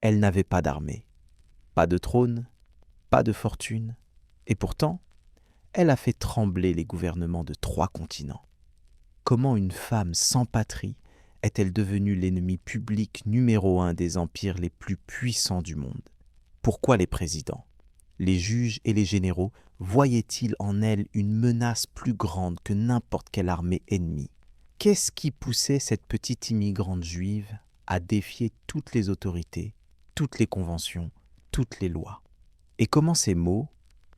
Elle n'avait pas d'armée, pas de trône, pas de fortune, et pourtant, elle a fait trembler les gouvernements de 3 continents. Comment une femme sans patrie est-elle devenue l'ennemi public numéro 1 des empires les plus puissants du monde? Pourquoi les présidents, les juges et les généraux voyaient-ils en elle une menace plus grande que n'importe quelle armée ennemie? Qu'est-ce qui poussait cette petite immigrante juive à défier toutes les autorités, toutes les conventions, toutes les lois? Et comment ces mots,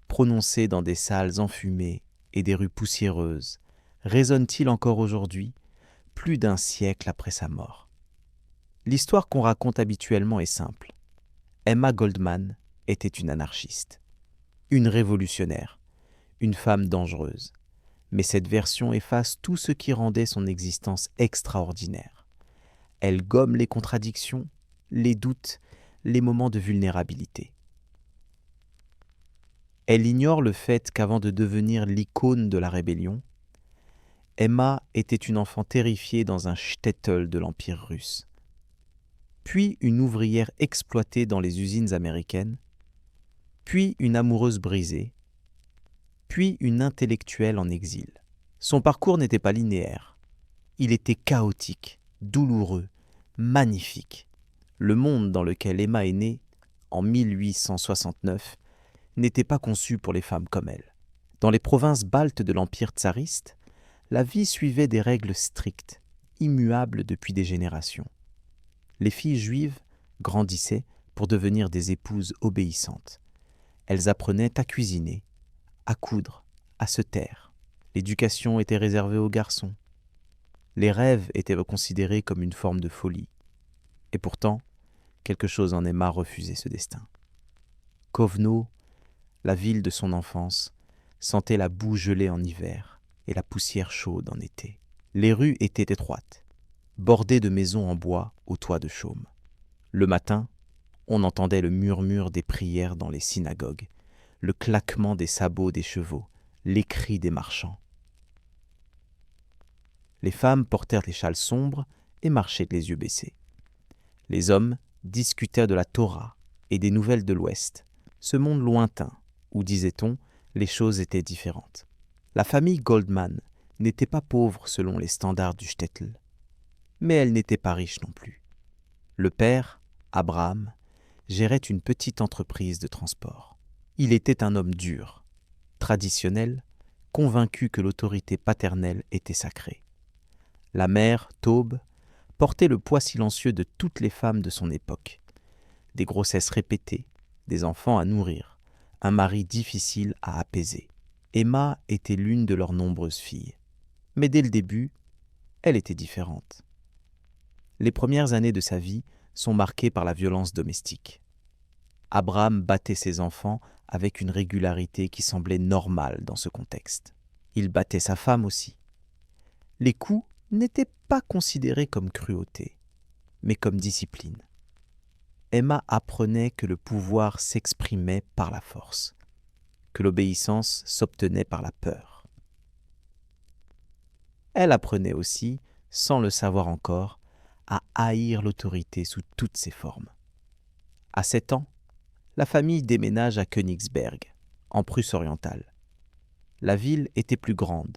prononcés dans des salles enfumées et des rues poussiéreuses, résonnent-ils encore aujourd'hui, plus d'un siècle après sa mort? L'histoire qu'on raconte habituellement est simple. Emma Goldman était une anarchiste, une révolutionnaire, une femme dangereuse. Mais cette version efface tout ce qui rendait son existence extraordinaire. Elle gomme les contradictions, les doutes, les moments de vulnérabilité. Elle ignore le fait qu'avant de devenir l'icône de la rébellion, Emma était une enfant terrifiée dans un shtetl de l'Empire russe, puis une ouvrière exploitée dans les usines américaines, puis une amoureuse brisée, puis une intellectuelle en exil. Son parcours n'était pas linéaire. Il était chaotique, douloureux, magnifique. Le monde dans lequel Emma est née, en 1869, n'était pas conçu pour les femmes comme elle. Dans les provinces baltes de l'Empire tsariste, la vie suivait des règles strictes, immuables depuis des générations. Les filles juives grandissaient pour devenir des épouses obéissantes. Elles apprenaient à cuisiner, à coudre, à se taire. L'éducation était réservée aux garçons. Les rêves étaient considérés comme une forme de folie. Et pourtant, quelque chose en Emma refusait ce destin. Kovno, la ville de son enfance, sentait la boue gelée en hiver et la poussière chaude en été. Les rues étaient étroites, bordées de maisons en bois aux toits de chaume. Le matin, on entendait le murmure des prières dans les synagogues, le claquement des sabots des chevaux, les cris des marchands. Les femmes portèrent des châles sombres et marchaient les yeux baissés. Les hommes discutèrent de la Torah et des nouvelles de l'Ouest, ce monde lointain où, disait-on, les choses étaient différentes. La famille Goldman n'était pas pauvre selon les standards du shtetl, mais elle n'était pas riche non plus. Le père, Abraham, gérait une petite entreprise de transport. Il était un homme dur, traditionnel, convaincu que l'autorité paternelle était sacrée. La mère, Taube, portait le poids silencieux de toutes les femmes de son époque. Des grossesses répétées, des enfants à nourrir, un mari difficile à apaiser. Emma était l'une de leurs nombreuses filles. Mais dès le début, elle était différente. Les premières années de sa vie sont marquées par la violence domestique. Abraham battait ses enfants avec une régularité qui semblait normale dans ce contexte. Il battait sa femme aussi. Les coups n'étaient pas considérés comme cruauté, mais comme discipline. Emma apprenait que le pouvoir s'exprimait par la force, que l'obéissance s'obtenait par la peur. Elle apprenait aussi, sans le savoir encore, à haïr l'autorité sous toutes ses formes. À 7 ans, la famille déménage à Königsberg, en Prusse orientale. La ville était plus grande,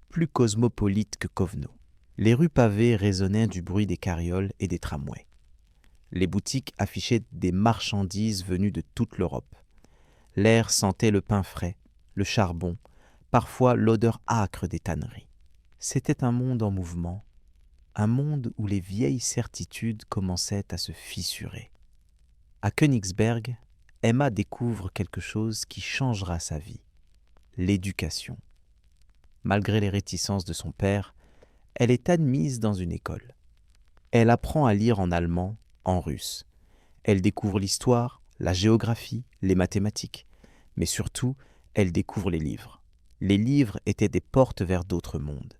plus cosmopolite que Kovno. Les rues pavées résonnaient du bruit des carrioles et des tramways. Les boutiques affichaient des marchandises venues de toute l'Europe. L'air sentait le pain frais, le charbon, parfois l'odeur âcre des tanneries. C'était un monde en mouvement, un monde où les vieilles certitudes commençaient à se fissurer. À Königsberg, Emma découvre quelque chose qui changera sa vie, l'éducation. Malgré les réticences de son père, elle est admise dans une école. Elle apprend à lire en allemand, en russe. Elle découvre l'histoire, la géographie, les mathématiques. Mais surtout, elle découvre les livres. Les livres étaient des portes vers d'autres mondes.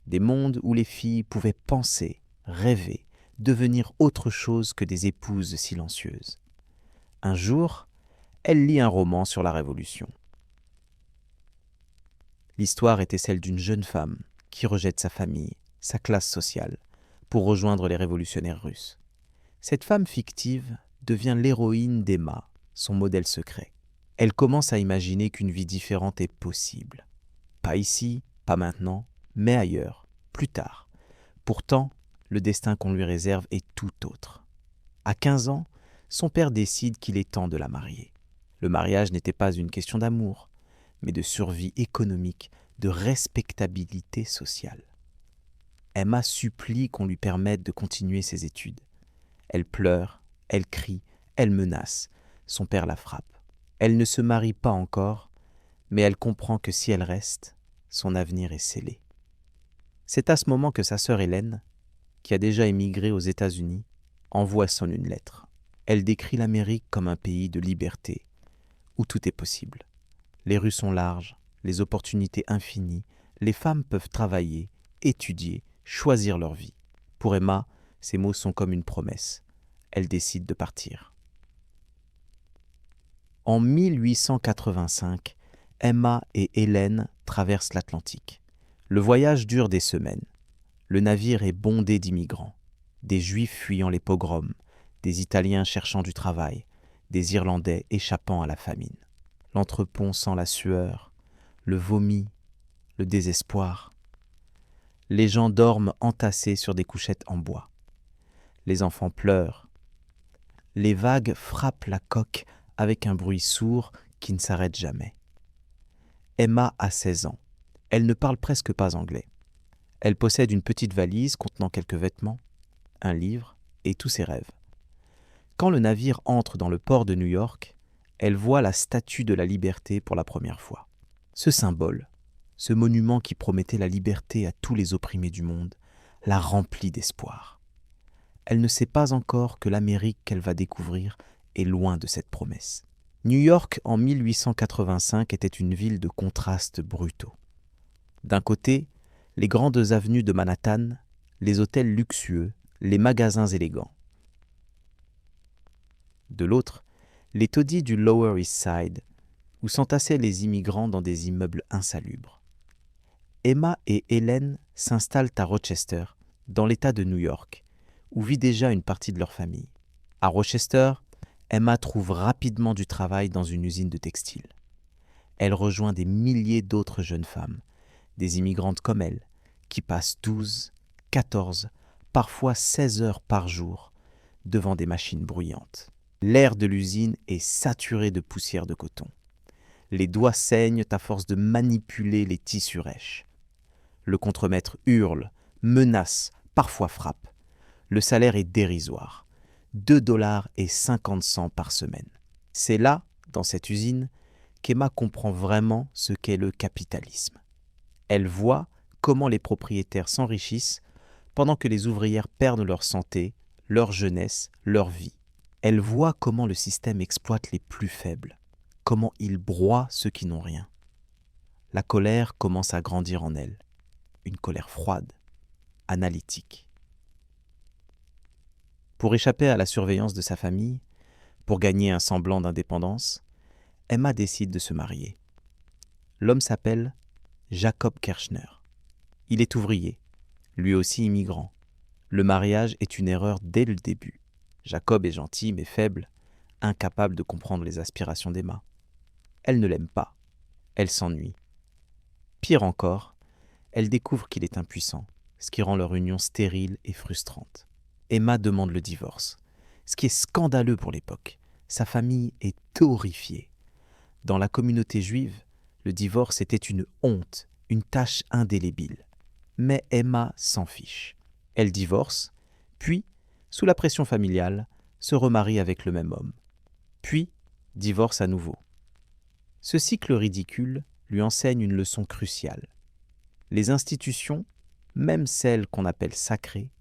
Des mondes où les filles pouvaient penser, rêver, devenir autre chose que des épouses silencieuses. Un jour, elle lit un roman sur la Révolution. L'histoire était celle d'une jeune femme qui rejette sa famille, sa classe sociale, pour rejoindre les révolutionnaires russes. Cette femme fictive devient l'héroïne d'Emma, son modèle secret. Elle commence à imaginer qu'une vie différente est possible. Pas ici, pas maintenant, mais ailleurs, plus tard. Pourtant, le destin qu'on lui réserve est tout autre. À 15 ans, son père décide qu'il est temps de la marier. Le mariage n'était pas une question d'amour, mais de survie économique, de respectabilité sociale. Emma supplie qu'on lui permette de continuer ses études. Elle pleure, elle crie, elle menace. Son père la frappe. Elle ne se marie pas encore, mais elle comprend que si elle reste, son avenir est scellé. C'est à ce moment que sa sœur Hélène, qui a déjà émigré aux États-Unis, envoie Son une lettre. Elle décrit l'Amérique comme un pays de liberté, où tout est possible. Les rues sont larges, les opportunités infinies, les femmes peuvent travailler, étudier, choisir leur vie. Pour Emma, ces mots sont comme une promesse. Elle décide de partir. En 1885, Emma et Hélène traversent l'Atlantique. Le voyage dure des semaines. Le navire est bondé d'immigrants, des Juifs fuyant les pogroms, des Italiens cherchant du travail, des Irlandais échappant à la famine. L'entrepont sent la sueur, le vomi, le désespoir. Les gens dorment entassés sur des couchettes en bois. Les enfants pleurent. Les vagues frappent la coque avec un bruit sourd qui ne s'arrête jamais. Emma a 16 ans. Elle ne parle presque pas anglais. Elle possède une petite valise contenant quelques vêtements, un livre et tous ses rêves. Quand le navire entre dans le port de New York, elle voit la Statue de la Liberté pour la première fois. Ce symbole, ce monument qui promettait la liberté à tous les opprimés du monde, la remplit d'espoir. Elle ne sait pas encore que l'Amérique qu'elle va découvrir est loin de cette promesse. New York en 1885 était une ville de contrastes brutaux. D'un côté, les grandes avenues de Manhattan, les hôtels luxueux, les magasins élégants. De l'autre, les taudis du Lower East Side, où s'entassaient les immigrants dans des immeubles insalubres. Emma et Hélène s'installent à Rochester, dans l'État de New York, où vit déjà une partie de leur famille. À Rochester, Emma trouve rapidement du travail dans une usine de textile. Elle rejoint des milliers d'autres jeunes femmes, des immigrantes comme elle, qui passent 12, 14, parfois 16 heures par jour devant des machines bruyantes. L'air de l'usine est saturé de poussière de coton. Les doigts saignent à force de manipuler les tissus rêches. Le contremaître hurle, menace, parfois frappe. Le salaire est dérisoire. 2,50 $ par semaine. C'est là, dans cette usine, qu'Emma comprend vraiment ce qu'est le capitalisme. Elle voit comment les propriétaires s'enrichissent pendant que les ouvrières perdent leur santé, leur jeunesse, leur vie. Elle voit comment le système exploite les plus faibles, comment il broie ceux qui n'ont rien. La colère commence à grandir en elle, une colère froide, analytique. Pour échapper à la surveillance de sa famille, pour gagner un semblant d'indépendance, Emma décide de se marier. L'homme s'appelle Jacob Kirchner. Il est ouvrier, lui aussi immigrant. Le mariage est une erreur dès le début. Jacob est gentil mais faible, incapable de comprendre les aspirations d'Emma. Elle ne l'aime pas, elle s'ennuie. Pire encore, elle découvre qu'il est impuissant, ce qui rend leur union stérile et frustrante. Emma demande le divorce, ce qui est scandaleux pour l'époque. Sa famille est horrifiée. Dans la communauté juive, le divorce était une honte, une tâche indélébile. Mais Emma s'en fiche. Elle divorce, puis, sous la pression familiale, se remarie avec le même homme. Puis, divorce à nouveau. Ce cycle ridicule lui enseigne une leçon cruciale. Les institutions, même celles qu'on appelle sacrées,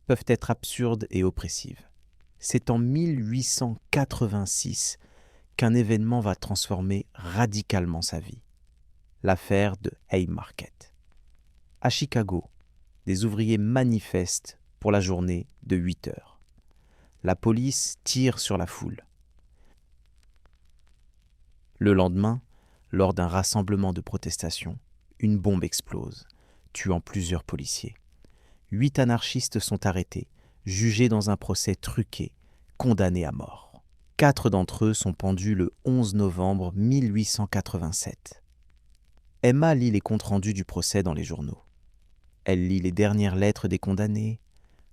peuvent être absurdes et oppressives. C'est en 1886 qu'un événement va transformer radicalement sa vie. L'affaire de Haymarket. À Chicago, des ouvriers manifestent pour la journée de 8 heures. La police tire sur la foule. Le lendemain, lors d'un rassemblement de protestation, une bombe explose, tuant plusieurs policiers. 8 anarchistes sont arrêtés, jugés dans un procès truqué, condamnés à mort. 4 d'entre eux sont pendus le 11 novembre 1887. Emma lit les comptes rendus du procès dans les journaux. Elle lit les dernières lettres des condamnés,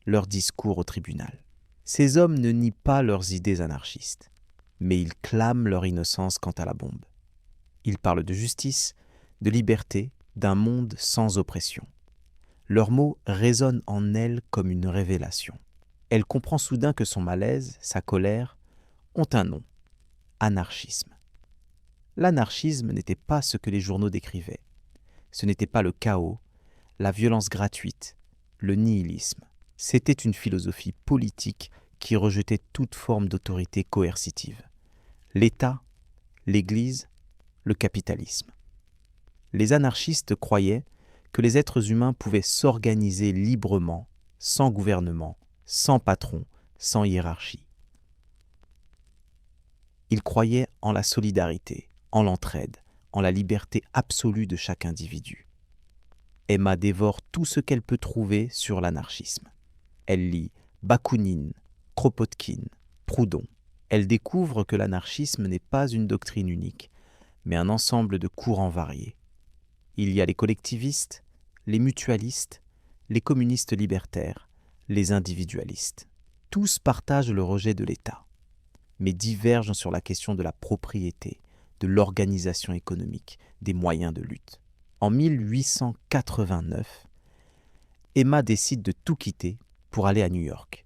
leurs discours au tribunal. Ces hommes ne nient pas leurs idées anarchistes, mais ils clament leur innocence quant à la bombe. Ils parlent de justice, de liberté, d'un monde sans oppression. Leurs mots résonnent en elle comme une révélation. Elle comprend soudain que son malaise, sa colère, ont un nom, anarchisme. L'anarchisme n'était pas ce que les journaux décrivaient. Ce n'était pas le chaos, la violence gratuite, le nihilisme. C'était une philosophie politique qui rejetait toute forme d'autorité coercitive. L'État, l'Église, le capitalisme. Les anarchistes croyaient que les êtres humains pouvaient s'organiser librement, sans gouvernement, sans patron, sans hiérarchie. Ils croyaient en la solidarité, en l'entraide, en la liberté absolue de chaque individu. Emma dévore tout ce qu'elle peut trouver sur l'anarchisme. Elle lit Bakounine, Kropotkin, Proudhon. Elle découvre que l'anarchisme n'est pas une doctrine unique, mais un ensemble de courants variés. Il y a les collectivistes, les mutualistes, les communistes libertaires, les individualistes. Tous partagent le rejet de l'État, mais divergent sur la question de la propriété, de l'organisation économique, des moyens de lutte. En 1889, Emma décide de tout quitter pour aller à New York,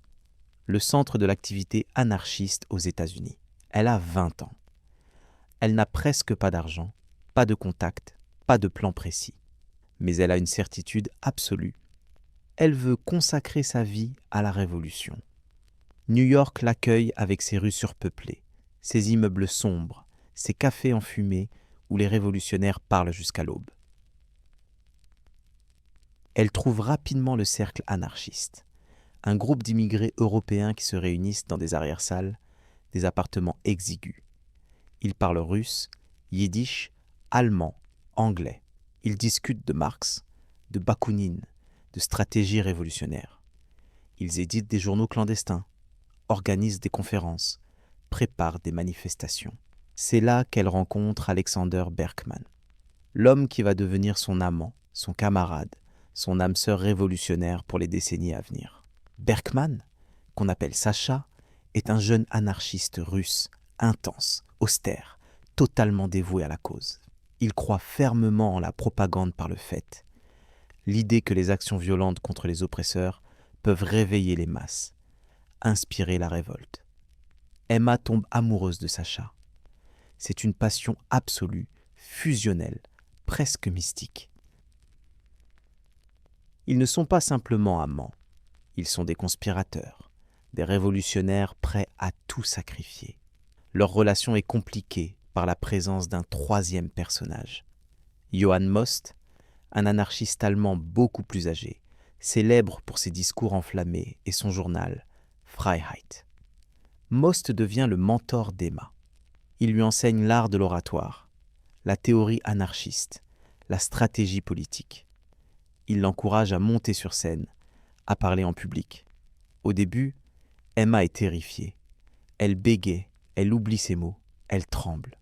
le centre de l'activité anarchiste aux États-Unis. Elle a 20 ans. Elle n'a presque pas d'argent, pas de contact, pas de plan précis. Mais elle a une certitude absolue. Elle veut consacrer sa vie à la Révolution. New York l'accueille avec ses rues surpeuplées, ses immeubles sombres, ses cafés enfumés où les révolutionnaires parlent jusqu'à l'aube. Elle trouve rapidement le cercle anarchiste, un groupe d'immigrés européens qui se réunissent dans des arrière-salles, des appartements exigus. Ils parlent russe, yiddish, allemand, anglais. Ils discutent de Marx, de Bakounine, de stratégie révolutionnaire. Ils éditent des journaux clandestins, organisent des conférences, préparent des manifestations. C'est là qu'elle rencontre Alexander Berkman, l'homme qui va devenir son amant, son camarade, son âme sœur révolutionnaire pour les décennies à venir. Berkman, qu'on appelle Sacha, est un jeune anarchiste russe, intense, austère, totalement dévoué à la cause. Il croit fermement en la propagande par le fait, l'idée que les actions violentes contre les oppresseurs peuvent réveiller les masses, inspirer la révolte. Emma tombe amoureuse de Sacha. C'est une passion absolue, fusionnelle, presque mystique. Ils ne sont pas simplement amants, ils sont des conspirateurs, des révolutionnaires prêts à tout sacrifier. Leur relation est compliquée par la présence d'un troisième personnage. Johann Most, un anarchiste allemand beaucoup plus âgé, célèbre pour ses discours enflammés et son journal Freiheit. Most devient le mentor d'Emma. Il lui enseigne l'art de l'oratoire, la théorie anarchiste, la stratégie politique. Il l'encourage à monter sur scène, à parler en public. Au début, Emma est terrifiée. Elle bégaie, elle oublie ses mots, elle tremble.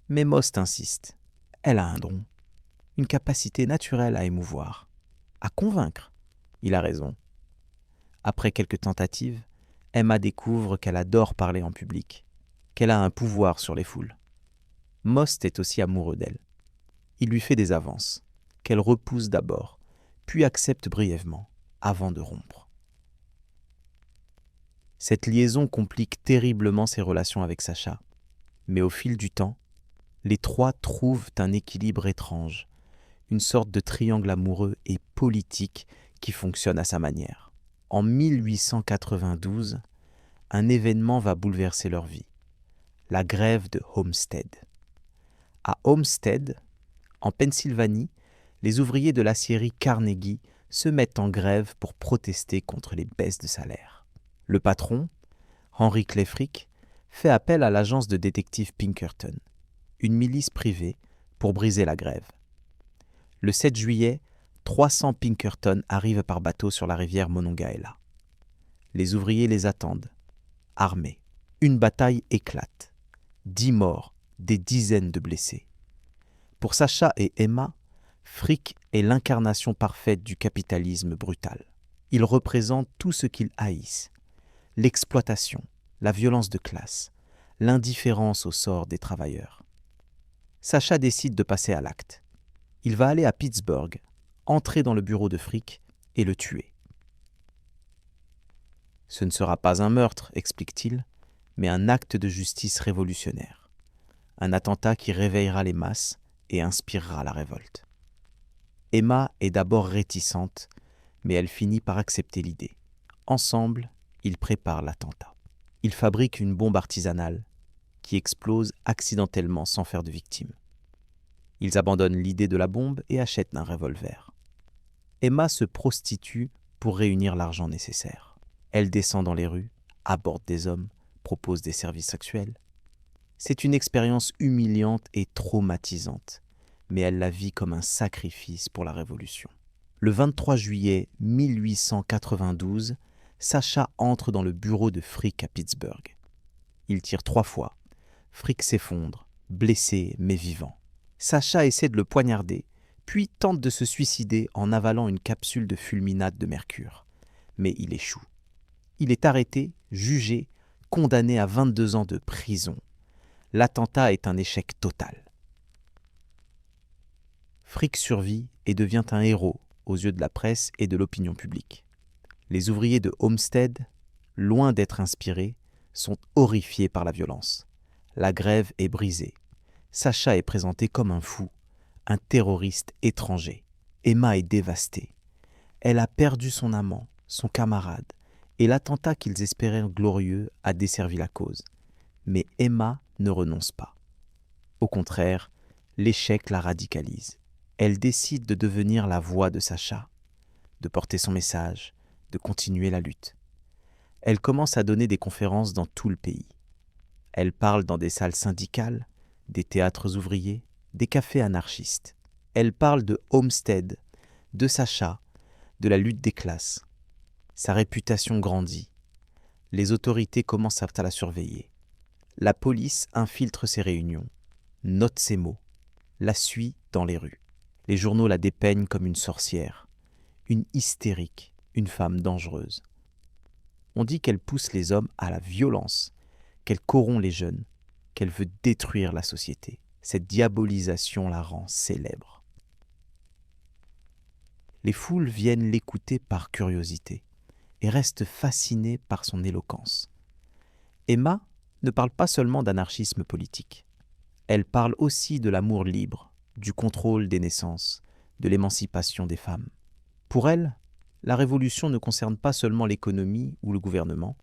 Mais Most insiste. Elle a un don, une capacité naturelle à émouvoir, à convaincre. Il a raison. Après quelques tentatives, Emma découvre qu'elle adore parler en public, qu'elle a un pouvoir sur les foules. Most est aussi amoureux d'elle. Il lui fait des avances, qu'elle repousse d'abord, puis accepte brièvement, avant de rompre. Cette liaison complique terriblement ses relations avec Sacha, mais au fil du temps, les trois trouvent un équilibre étrange, une sorte de triangle amoureux et politique qui fonctionne à sa manière. En 1892, un événement va bouleverser leur vie, la grève de Homestead. À Homestead, en Pennsylvanie, les ouvriers de l'acierie Carnegie se mettent en grève pour protester contre les baisses de salaire. Le patron, Henry Clay Frick, fait appel à l'agence de détectives Pinkerton, une milice privée, pour briser la grève. Le 7 juillet, 300 Pinkerton arrivent par bateau sur la rivière Monongahela. Les ouvriers les attendent, armés. Une bataille éclate. 10 morts, des dizaines de blessés. Pour Sacha et Emma, Frick est l'incarnation parfaite du capitalisme brutal. Il représente tout ce qu'ils haïssent. L'exploitation, la violence de classe, l'indifférence au sort des travailleurs. Sacha décide de passer à l'acte. Il va aller à Pittsburgh, entrer dans le bureau de Frick et le tuer. Ce ne sera pas un meurtre, explique-t-il, mais un acte de justice révolutionnaire. Un attentat qui réveillera les masses et inspirera la révolte. Emma est d'abord réticente, mais elle finit par accepter l'idée. Ensemble, ils préparent l'attentat. Ils fabriquent une bombe artisanale qui explose accidentellement sans faire de victimes. Ils abandonnent l'idée de la bombe et achètent un revolver. Emma se prostitue pour réunir l'argent nécessaire. Elle descend dans les rues, aborde des hommes, propose des services sexuels. C'est une expérience humiliante et traumatisante, mais elle la vit comme un sacrifice pour la Révolution. Le 23 juillet 1892, Sacha entre dans le bureau de Frick à Pittsburgh. Il tire 3 fois. Frick s'effondre, blessé mais vivant. Sacha essaie de le poignarder, puis tente de se suicider en avalant une capsule de fulminate de mercure. Mais il échoue. Il est arrêté, jugé, condamné à 22 ans de prison. L'attentat est un échec total. Frick survit et devient un héros aux yeux de la presse et de l'opinion publique. Les ouvriers de Homestead, loin d'être inspirés, sont horrifiés par la violence. La grève est brisée. Sacha est présenté comme un fou, un terroriste étranger. Emma est dévastée. Elle a perdu son amant, son camarade, et l'attentat qu'ils espéraient glorieux a desservi la cause. Mais Emma ne renonce pas. Au contraire, l'échec la radicalise. Elle décide de devenir la voix de Sacha, de porter son message, de continuer la lutte. Elle commence à donner des conférences dans tout le pays. Elle parle dans des salles syndicales, des théâtres ouvriers, des cafés anarchistes. Elle parle de Homestead, de Sacha, de la lutte des classes. Sa réputation grandit. Les autorités commencent à la surveiller. La police infiltre ses réunions, note ses mots, la suit dans les rues. Les journaux la dépeignent comme une sorcière, une hystérique, une femme dangereuse. On dit qu'elle pousse les hommes à la violence, qu'elle corrompt les jeunes, qu'elle veut détruire la société. Cette diabolisation la rend célèbre. Les foules viennent l'écouter par curiosité et restent fascinées par son éloquence. Emma ne parle pas seulement d'anarchisme politique. Elle parle aussi de l'amour libre, du contrôle des naissances, de l'émancipation des femmes. Pour elle, la révolution ne concerne pas seulement l'économie ou le gouvernement,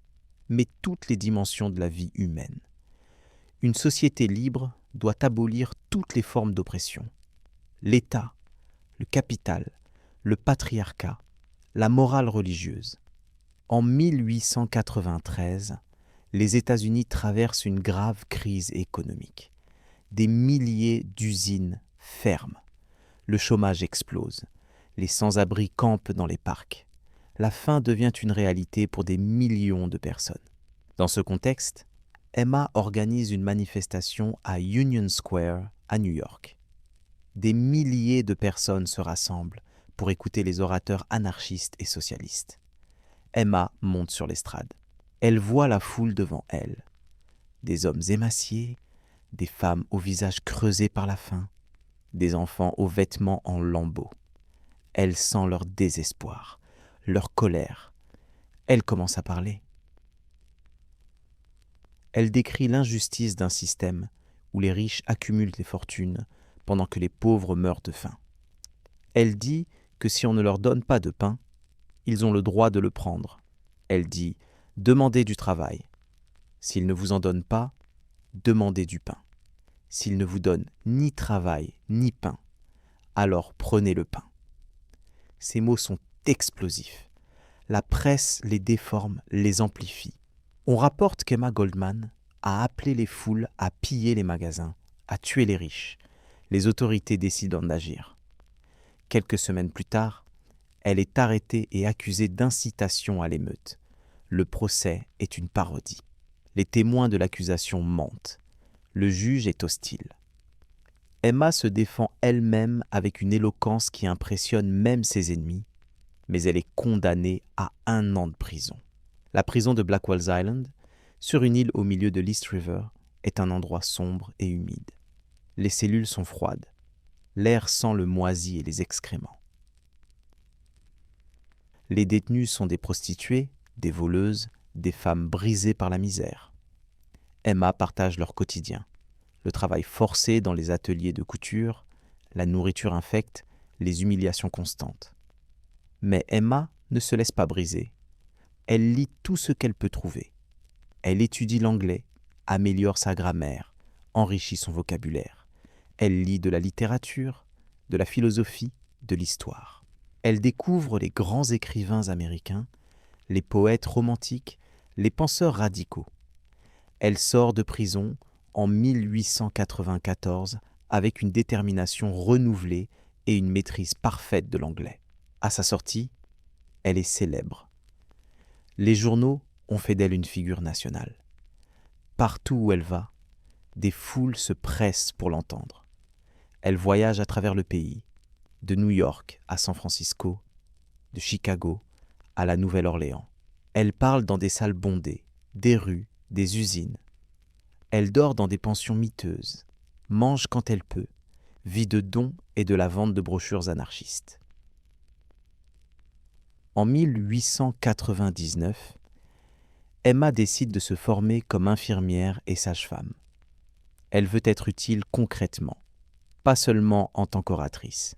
mais toutes les dimensions de la vie humaine. Une société libre doit abolir toutes les formes d'oppression. L'État, le capital, le patriarcat, la morale religieuse. En 1893, les États-Unis traversent une grave crise économique. Des milliers d'usines ferment. Le chômage explose. Les sans-abri campent dans les parcs. La faim devient une réalité pour des millions de personnes. Dans ce contexte, Emma organise une manifestation à Union Square, à New York. Des milliers de personnes se rassemblent pour écouter les orateurs anarchistes et socialistes. Emma monte sur l'estrade. Elle voit la foule devant elle. Des hommes émaciés, des femmes au visage creusé par la faim, des enfants aux vêtements en lambeaux. Elle sent leur désespoir, leur colère. Elle commence à parler. Elle décrit l'injustice d'un système où les riches accumulent les fortunes pendant que les pauvres meurent de faim. Elle dit que si on ne leur donne pas de pain, ils ont le droit de le prendre. Elle dit « Demandez du travail. S'ils ne vous en donnent pas, demandez du pain. S'ils ne vous donnent ni travail ni pain, alors prenez le pain. » Ces mots sont explosifs. La presse les déforme, les amplifie. On rapporte qu'Emma Goldman a appelé les foules à piller les magasins, à tuer les riches. Les autorités décident d'agir. Quelques semaines plus tard, elle est arrêtée et accusée d'incitation à l'émeute. Le procès est une parodie. Les témoins de l'accusation mentent. Le juge est hostile. Emma se défend elle-même avec une éloquence qui impressionne même ses ennemis, mais elle est condamnée à 1 an de prison. La prison de Blackwell's Island, sur une île au milieu de l'East River, est un endroit sombre et humide. Les cellules sont froides. L'air sent le moisi et les excréments. Les détenus sont des prostituées, des voleuses, des femmes brisées par la misère. Emma partage leur quotidien. Le travail forcé dans les ateliers de couture, la nourriture infecte, les humiliations constantes. Mais Emma ne se laisse pas briser. Elle lit tout ce qu'elle peut trouver. Elle étudie l'anglais, améliore sa grammaire, enrichit son vocabulaire. Elle lit de la littérature, de la philosophie, de l'histoire. Elle découvre les grands écrivains américains, les poètes romantiques, les penseurs radicaux. Elle sort de prison en 1894 avec une détermination renouvelée et une maîtrise parfaite de l'anglais. À sa sortie, elle est célèbre. Les journaux ont fait d'elle une figure nationale. Partout où elle va, des foules se pressent pour l'entendre. Elle voyage à travers le pays, de New York à San Francisco, de Chicago à la Nouvelle-Orléans. Elle parle dans des salles bondées, des rues, des usines. Elle dort dans des pensions miteuses, mange quand elle peut, vit de dons et de la vente de brochures anarchistes. En 1899, Emma décide de se former comme infirmière et sage-femme. Elle veut être utile concrètement, pas seulement en tant qu'oratrice.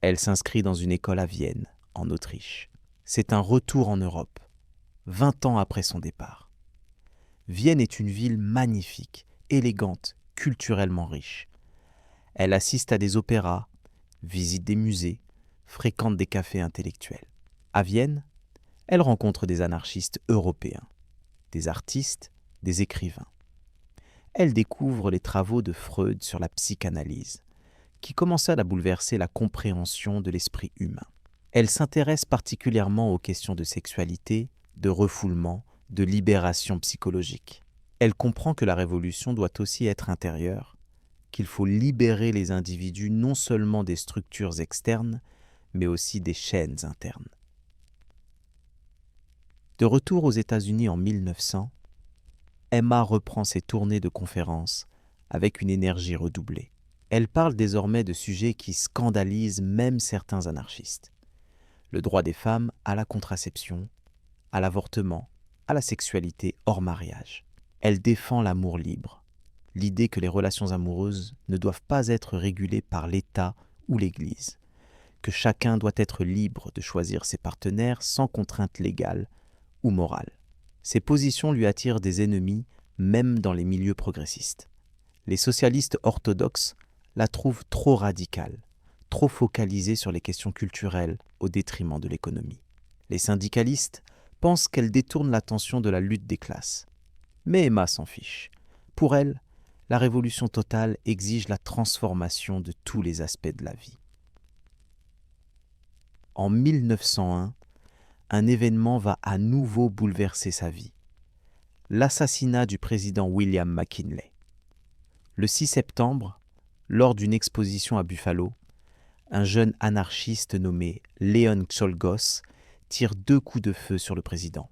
Elle s'inscrit dans une école à Vienne, en Autriche. C'est un retour en Europe, 20 ans après son départ. Vienne est une ville magnifique, élégante, culturellement riche. Elle assiste à des opéras, visite des musées, fréquente des cafés intellectuels. À Vienne, elle rencontre des anarchistes européens, des artistes, des écrivains. Elle découvre les travaux de Freud sur la psychanalyse, qui commença à bouleverser la compréhension de l'esprit humain. Elle s'intéresse particulièrement aux questions de sexualité, de refoulement, de libération psychologique. Elle comprend que la révolution doit aussi être intérieure, qu'il faut libérer les individus non seulement des structures externes, mais aussi des chaînes internes. De retour aux États-Unis en 1900, Emma reprend ses tournées de conférences avec une énergie redoublée. Elle parle désormais de sujets qui scandalisent même certains anarchistes. Le droit des femmes à la contraception, à l'avortement, à la sexualité hors mariage. Elle défend l'amour libre, l'idée que les relations amoureuses ne doivent pas être régulées par l'État ou l'Église, que chacun doit être libre de choisir ses partenaires sans contrainte légale ou morale. Ces positions lui attirent des ennemis, même dans les milieux progressistes. Les socialistes orthodoxes la trouvent trop radicale, trop focalisée sur les questions culturelles au détriment de l'économie. Les syndicalistes pensent qu'elle détourne l'attention de la lutte des classes. Mais Emma s'en fiche. Pour elle, la révolution totale exige la transformation de tous les aspects de la vie. En 1901, un événement va à nouveau bouleverser sa vie. L'assassinat du président William McKinley. Le 6 septembre, lors d'une exposition à Buffalo, un jeune anarchiste nommé Leon Czolgosz tire 2 coups de feu sur le président.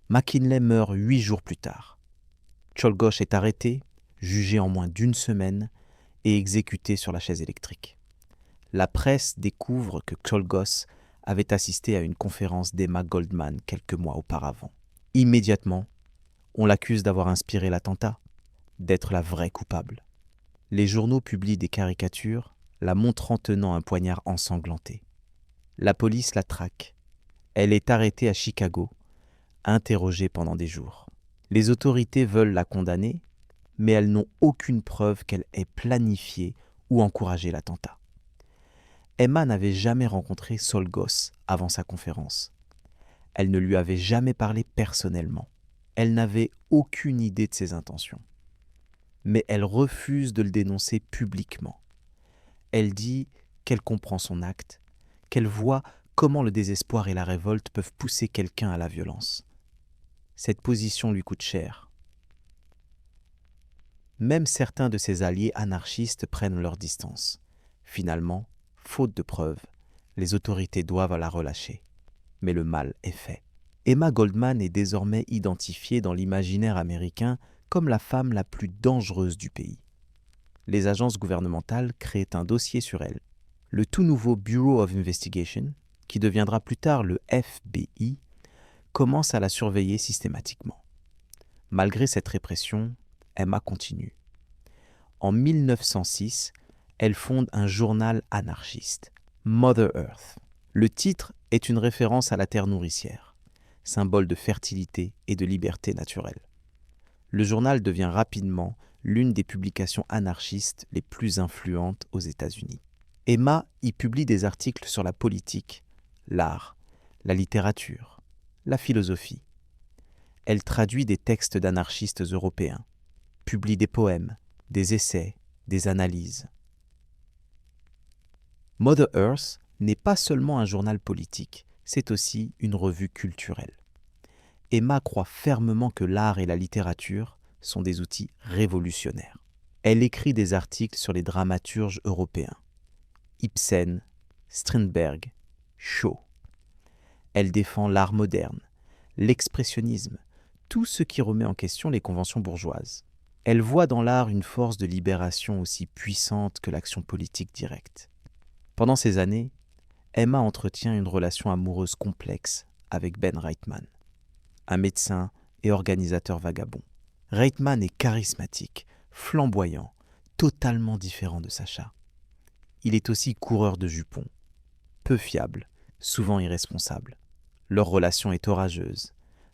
McKinley meurt 8 jours plus tard. Czolgosz est arrêté, jugé en moins d'1 semaine et exécuté sur la chaise électrique. La presse découvre que Czolgosz avait assisté à une conférence d'Emma Goldman quelques mois auparavant. Immédiatement, on l'accuse d'avoir inspiré l'attentat, d'être la vraie coupable. Les journaux publient des caricatures, la montrant tenant un poignard ensanglanté. La police la traque. Elle est arrêtée à Chicago, interrogée pendant des jours. Les autorités veulent la condamner, mais elles n'ont aucune preuve qu'elle ait planifié ou encouragé l'attentat. Emma n'avait jamais rencontré Czolgosz avant sa conférence. Elle ne lui avait jamais parlé personnellement. Elle n'avait aucune idée de ses intentions. Mais elle refuse de le dénoncer publiquement. Elle dit qu'elle comprend son acte, qu'elle voit comment le désespoir et la révolte peuvent pousser quelqu'un à la violence. Cette position lui coûte cher. Même certains de ses alliés anarchistes prennent leur distance. Finalement, faute de preuves, les autorités doivent la relâcher. Mais le mal est fait. Emma Goldman est désormais identifiée dans l'imaginaire américain comme la femme la plus dangereuse du pays. Les agences gouvernementales créent un dossier sur elle. Le tout nouveau Bureau of Investigation, qui deviendra plus tard le FBI, commence à la surveiller systématiquement. Malgré cette répression, Emma continue. En 1906, elle fonde un journal anarchiste, Mother Earth. Le titre est une référence à la terre nourricière, symbole de fertilité et de liberté naturelle. Le journal devient rapidement l'une des publications anarchistes les plus influentes aux États-Unis. Emma y publie des articles sur la politique, l'art, la littérature, la philosophie. Elle traduit des textes d'anarchistes européens, publie des poèmes, des essais, des analyses. Mother Earth n'est pas seulement un journal politique, c'est aussi une revue culturelle. Emma croit fermement que l'art et la littérature sont des outils révolutionnaires. Elle écrit des articles sur les dramaturges européens, Ibsen, Strindberg, Shaw. Elle défend l'art moderne, l'expressionnisme, tout ce qui remet en question les conventions bourgeoises. Elle voit dans l'art une force de libération aussi puissante que l'action politique directe. Pendant ces années, Emma entretient une relation amoureuse complexe avec Ben Reitman, un médecin et organisateur vagabond. Reitman est charismatique, flamboyant, totalement différent de Sacha. Il est aussi coureur de jupons, peu fiable, souvent irresponsable. Leur relation est orageuse,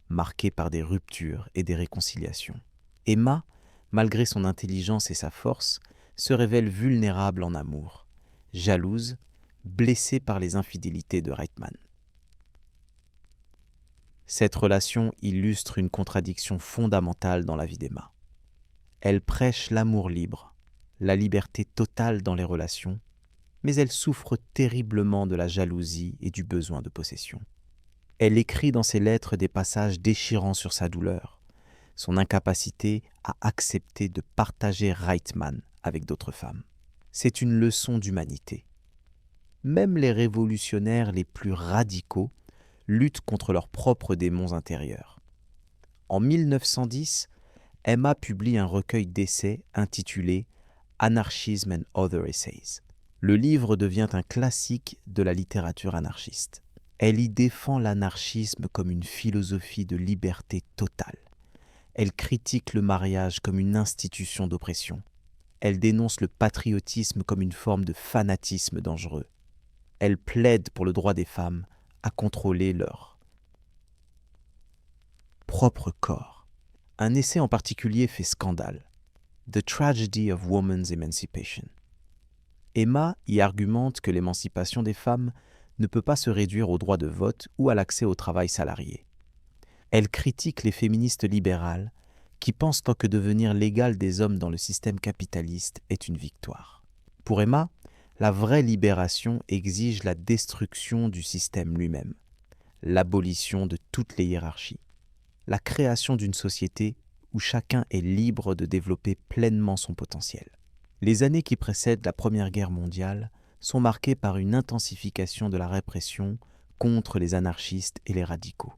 marquée par des ruptures et des réconciliations. Emma, malgré son intelligence et sa force, se révèle vulnérable en amour, jalouse, blessée par les infidélités de Reitman. Cette relation illustre une contradiction fondamentale dans la vie d'Emma. Elle prêche l'amour libre, la liberté totale dans les relations, mais elle souffre terriblement de la jalousie et du besoin de possession. Elle écrit dans ses lettres des passages déchirants sur sa douleur, son incapacité à accepter de partager Reitman avec d'autres femmes. C'est une leçon d'humanité. Même les révolutionnaires les plus radicaux luttent contre leurs propres démons intérieurs. En 1910, Emma publie un recueil d'essais intitulé Anarchism and Other Essays. Le livre devient un classique de la littérature anarchiste. Elle y défend l'anarchisme comme une philosophie de liberté totale. Elle critique le mariage comme une institution d'oppression. Elle dénonce le patriotisme comme une forme de fanatisme dangereux. Elle plaide pour le droit des femmes à contrôler leur propre corps. Un essai en particulier fait scandale. The Tragedy of Woman's Emancipation. Emma y argumente que l'émancipation des femmes ne peut pas se réduire au droit de vote ou à l'accès au travail salarié. Elle critique les féministes libérales qui pensent que devenir l'égal des hommes dans le système capitaliste est une victoire. Pour Emma, la vraie libération exige la destruction du système lui-même, l'abolition de toutes les hiérarchies, la création d'une société où chacun est libre de développer pleinement son potentiel. Les années qui précèdent la Première Guerre mondiale sont marquées par une intensification de la répression contre les anarchistes et les radicaux.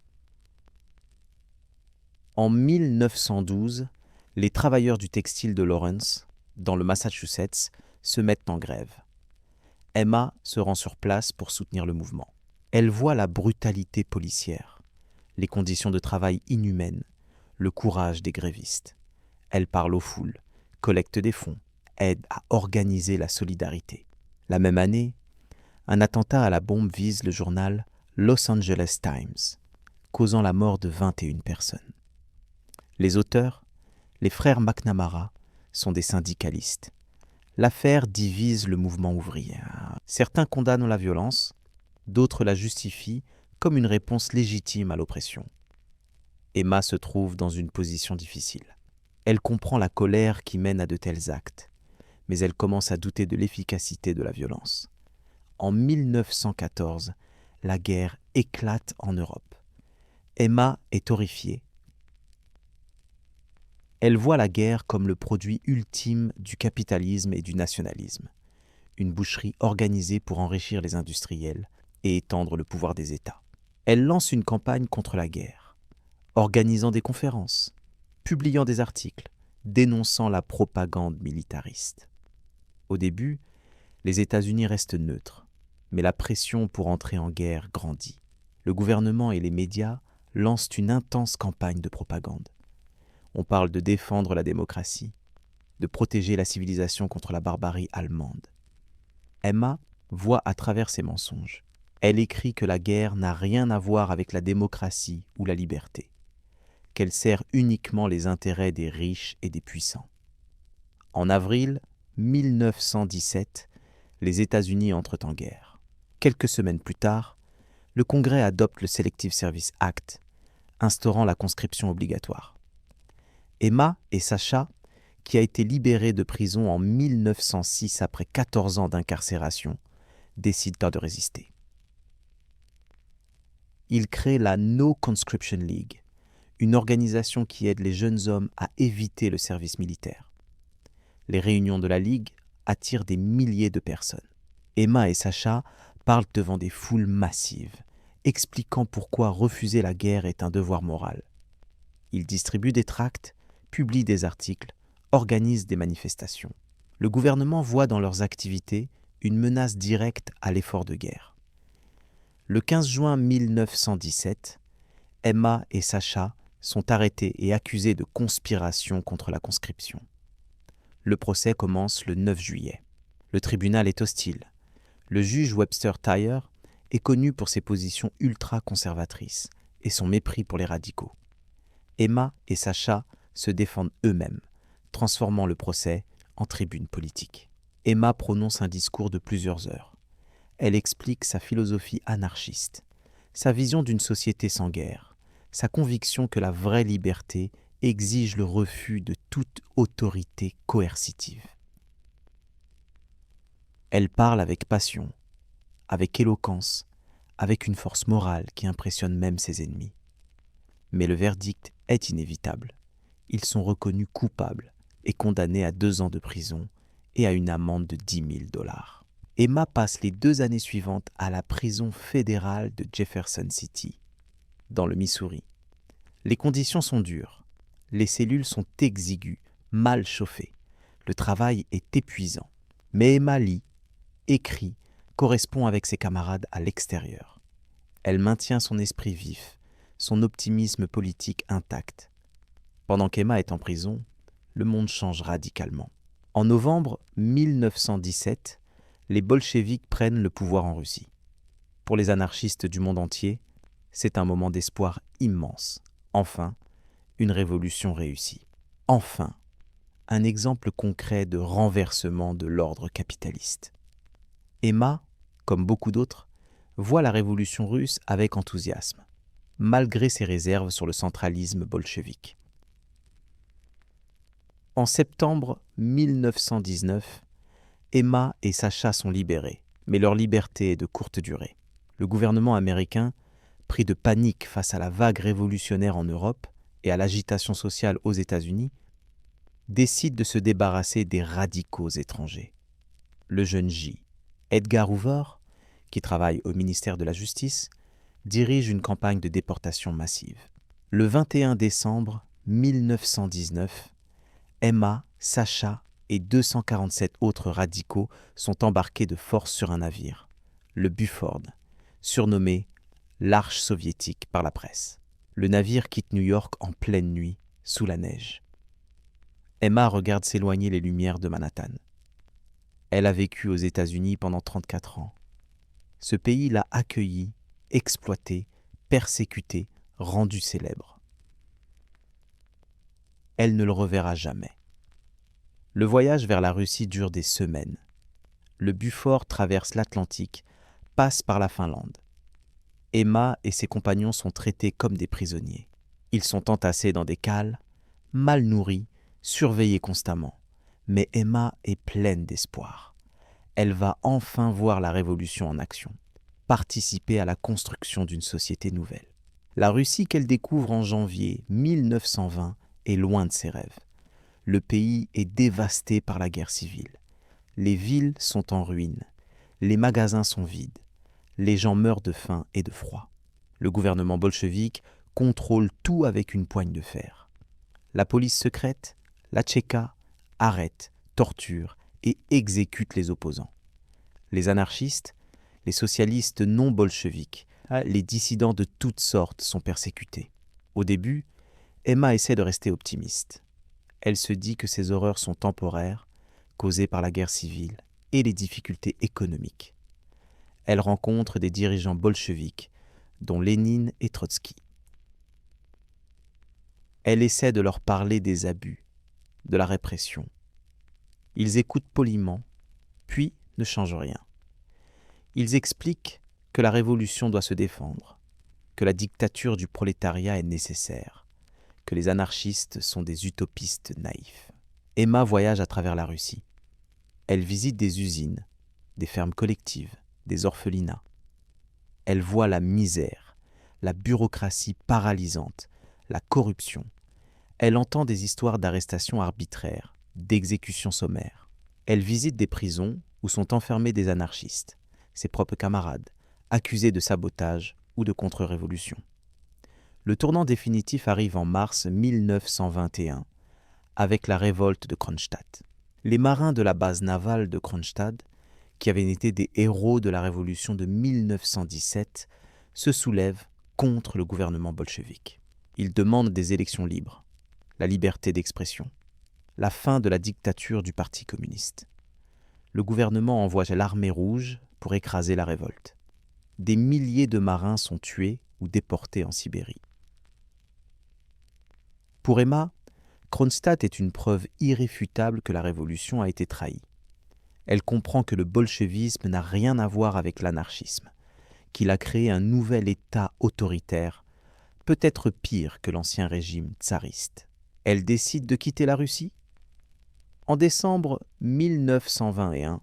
En 1912, les travailleurs du textile de Lawrence, dans le Massachusetts, se mettent en grève. Emma se rend sur place pour soutenir le mouvement. Elle voit la brutalité policière, les conditions de travail inhumaines, le courage des grévistes. Elle parle aux foules, collecte des fonds, aide à organiser la solidarité. La même année, un attentat à la bombe vise le journal Los Angeles Times, causant la mort de 21 personnes. Les auteurs, les frères McNamara, sont des syndicalistes. L'affaire divise le mouvement ouvrier. Certains condamnent la violence, d'autres la justifient comme une réponse légitime à l'oppression. Emma se trouve dans une position difficile. Elle comprend la colère qui mène à de tels actes, mais elle commence à douter de l'efficacité de la violence. En 1914, la guerre éclate en Europe. Emma est horrifiée. Elle voit la guerre comme le produit ultime du capitalisme et du nationalisme, une boucherie organisée pour enrichir les industriels et étendre le pouvoir des États. Elle lance une campagne contre la guerre, organisant des conférences, publiant des articles, dénonçant la propagande militariste. Au début, les États-Unis restent neutres, mais la pression pour entrer en guerre grandit. Le gouvernement et les médias lancent une intense campagne de propagande. On parle de défendre la démocratie, de protéger la civilisation contre la barbarie allemande. Emma voit à travers ces mensonges. Elle écrit que la guerre n'a rien à voir avec la démocratie ou la liberté, qu'elle sert uniquement les intérêts des riches et des puissants. En avril 1917, les États-Unis entrent en guerre. Quelques semaines plus tard, le Congrès adopte le Selective Service Act, instaurant la conscription obligatoire. Emma et Sacha, qui a été libérée de prison en 1906 après 14 ans d'incarcération, décident de résister. Ils créent la No Conscription League, une organisation qui aide les jeunes hommes à éviter le service militaire. Les réunions de la Ligue attirent des milliers de personnes. Emma et Sacha parlent devant des foules massives, expliquant pourquoi refuser la guerre est un devoir moral. Ils distribuent des tracts, publient des articles, organisent des manifestations. Le gouvernement voit dans leurs activités une menace directe à l'effort de guerre. Le 15 juin 1917, Emma et Sacha sont arrêtés et accusés de conspiration contre la conscription. Le procès commence le 9 juillet. Le tribunal est hostile. Le juge Webster Tyer est connu pour ses positions ultra-conservatrices et son mépris pour les radicaux. Emma et Sacha se défendent eux-mêmes, transformant le procès en tribune politique. Emma prononce un discours de plusieurs heures. Elle explique sa philosophie anarchiste, sa vision d'une société sans guerre, sa conviction que la vraie liberté exige le refus de toute autorité coercitive. Elle parle avec passion, avec éloquence, avec une force morale qui impressionne même ses ennemis. Mais le verdict est inévitable. Ils sont reconnus coupables et condamnés à 2 ans de prison et à une amende de $10 000. Emma passe les 2 années suivantes à la prison fédérale de Jefferson City, dans le Missouri. Les conditions sont dures. Les cellules sont exiguës, mal chauffées. Le travail est épuisant. Mais Emma lit, écrit, correspond avec ses camarades à l'extérieur. Elle maintient son esprit vif, son optimisme politique intact. Pendant qu'Emma est en prison, le monde change radicalement. En novembre 1917, les bolcheviks prennent le pouvoir en Russie. Pour les anarchistes du monde entier, c'est un moment d'espoir immense. Enfin, une révolution réussie. Enfin, un exemple concret de renversement de l'ordre capitaliste. Emma, comme beaucoup d'autres, voit la révolution russe avec enthousiasme, malgré ses réserves sur le centralisme bolchevique. En septembre 1919, Emma et Sacha sont libérés, mais leur liberté est de courte durée. Le gouvernement américain, pris de panique face à la vague révolutionnaire en Europe et à l'agitation sociale aux États-Unis, décide de se débarrasser des radicaux étrangers. Le jeune J, Edgar Hoover, qui travaille au ministère de la Justice, dirige une campagne de déportation massive. Le 21 décembre 1919, Emma, Sacha et 247 autres radicaux sont embarqués de force sur un navire, le Buford, surnommé l'Arche soviétique par la presse. Le navire quitte New York en pleine nuit, sous la neige. Emma regarde s'éloigner les lumières de Manhattan. Elle a vécu aux États-Unis pendant 34 ans. Ce pays l'a accueillie, exploitée, persécutée, rendue célèbre. Elle ne le reverra jamais. Le voyage vers la Russie dure des semaines. Le Buford traverse l'Atlantique, passe par la Finlande. Emma et ses compagnons sont traités comme des prisonniers. Ils sont entassés dans des cales, mal nourris, surveillés constamment. Mais Emma est pleine d'espoir. Elle va enfin voir la révolution en action, participer à la construction d'une société nouvelle. La Russie qu'elle découvre en janvier 1920 est loin de ses rêves. Le pays est dévasté par la guerre civile. Les villes sont en ruine. Les magasins sont vides. Les gens meurent de faim et de froid. Le gouvernement bolchevique contrôle tout avec une poigne de fer. La police secrète, la Tchéka, arrête, torture et exécute les opposants. Les anarchistes, les socialistes non bolcheviques, les dissidents de toutes sortes sont persécutés. Au début, Emma essaie de rester optimiste. Elle se dit que ces horreurs sont temporaires, causées par la guerre civile et les difficultés économiques. Elle rencontre des dirigeants bolcheviques, dont Lénine et Trotsky. Elle essaie de leur parler des abus, de la répression. Ils écoutent poliment, puis ne changent rien. Ils expliquent que la révolution doit se défendre, que la dictature du prolétariat est nécessaire, que les anarchistes sont des utopistes naïfs. Emma voyage à travers la Russie. Elle visite des usines, des fermes collectives, des orphelinats. Elle voit la misère, la bureaucratie paralysante, la corruption. Elle entend des histoires d'arrestations arbitraires, d'exécutions sommaires. Elle visite des prisons où sont enfermés des anarchistes, ses propres camarades, accusés de sabotage ou de contre-révolution. Le tournant définitif arrive en mars 1921, avec la révolte de Kronstadt. Les marins de la base navale de Kronstadt, qui avaient été des héros de la révolution de 1917, se soulèvent contre le gouvernement bolchevique. Ils demandent des élections libres, la liberté d'expression, la fin de la dictature du Parti communiste. Le gouvernement envoie l'armée rouge pour écraser la révolte. Des milliers de marins sont tués ou déportés en Sibérie. Pour Emma, Kronstadt est une preuve irréfutable que la révolution a été trahie. Elle comprend que le bolchevisme n'a rien à voir avec l'anarchisme, qu'il a créé un nouvel État autoritaire, peut-être pire que l'ancien régime tsariste. Elle décide de quitter la Russie. En décembre 1921,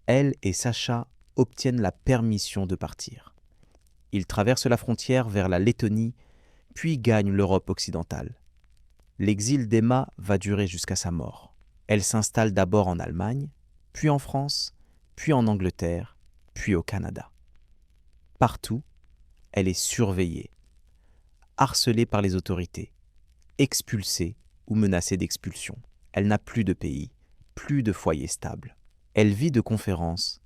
elle et Sacha obtiennent la permission de partir. Ils traversent la frontière vers la Lettonie, puis gagnent l'Europe occidentale. L'exil d'Emma va durer jusqu'à sa mort. Elle s'installe d'abord en Allemagne, puis en France, puis en Angleterre, puis au Canada. Partout, elle est surveillée, harcelée par les autorités, expulsée ou menacée d'expulsion. Elle n'a plus de pays, plus de foyer stable. Elle vit de conférences,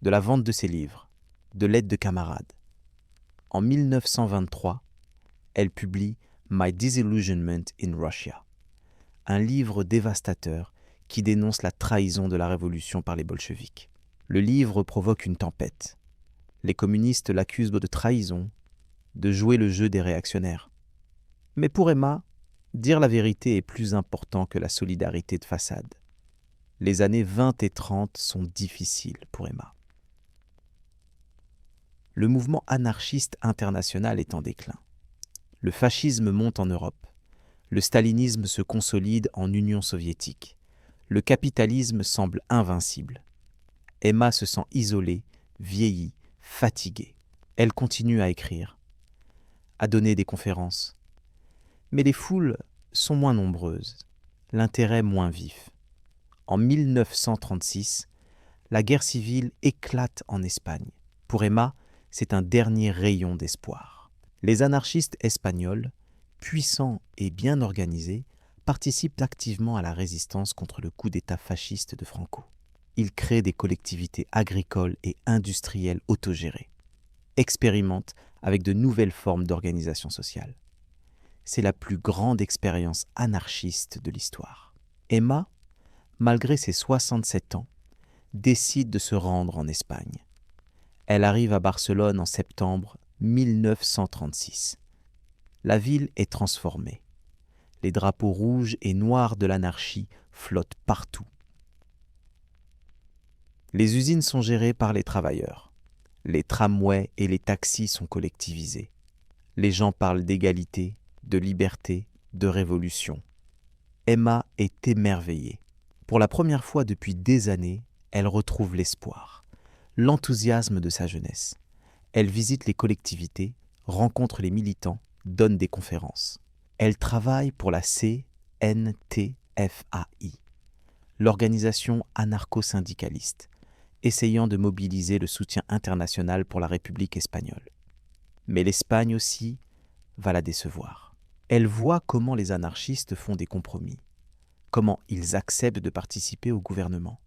de la vente de ses livres, de l'aide de camarades. En 1923, elle publie My Disillusionment in Russia, un livre dévastateur qui dénonce la trahison de la révolution par les bolcheviks. Le livre provoque une tempête. Les communistes l'accusent de trahison, de jouer le jeu des réactionnaires. Mais pour Emma, dire la vérité est plus important que la solidarité de façade. Les années 20 et 30 sont difficiles pour Emma. Le mouvement anarchiste international est en déclin. Le fascisme monte en Europe. Le stalinisme se consolide en Union soviétique. Le capitalisme semble invincible. Emma se sent isolée, vieillie, fatiguée. Elle continue à écrire, à donner des conférences. Mais les foules sont moins nombreuses, l'intérêt moins vif. En 1936, la guerre civile éclate en Espagne. Pour Emma, c'est un dernier rayon d'espoir. Les anarchistes espagnols, puissants et bien organisés, participent activement à la résistance contre le coup d'État fasciste de Franco. Ils créent des collectivités agricoles et industrielles autogérées, expérimentent avec de nouvelles formes d'organisation sociale. C'est la plus grande expérience anarchiste de l'histoire. Emma, malgré ses 67 ans, décide de se rendre en Espagne. Elle arrive à Barcelone en septembre 1936. La ville est transformée. Les drapeaux rouges et noirs de l'anarchie flottent partout. Les usines sont gérées par les travailleurs. Les tramways et les taxis sont collectivisés. Les gens parlent d'égalité, de liberté, de révolution. Emma est émerveillée. Pour la première fois depuis des années, elle retrouve l'espoir, l'enthousiasme de sa jeunesse. Elle visite les collectivités, rencontre les militants, donne des conférences. Elle travaille pour la CNT, FAI, l'organisation anarcho-syndicaliste, essayant de mobiliser le soutien international pour la République espagnole. Mais l'Espagne aussi va la décevoir. Elle voit comment les anarchistes font des compromis, comment ils acceptent de participer au gouvernement,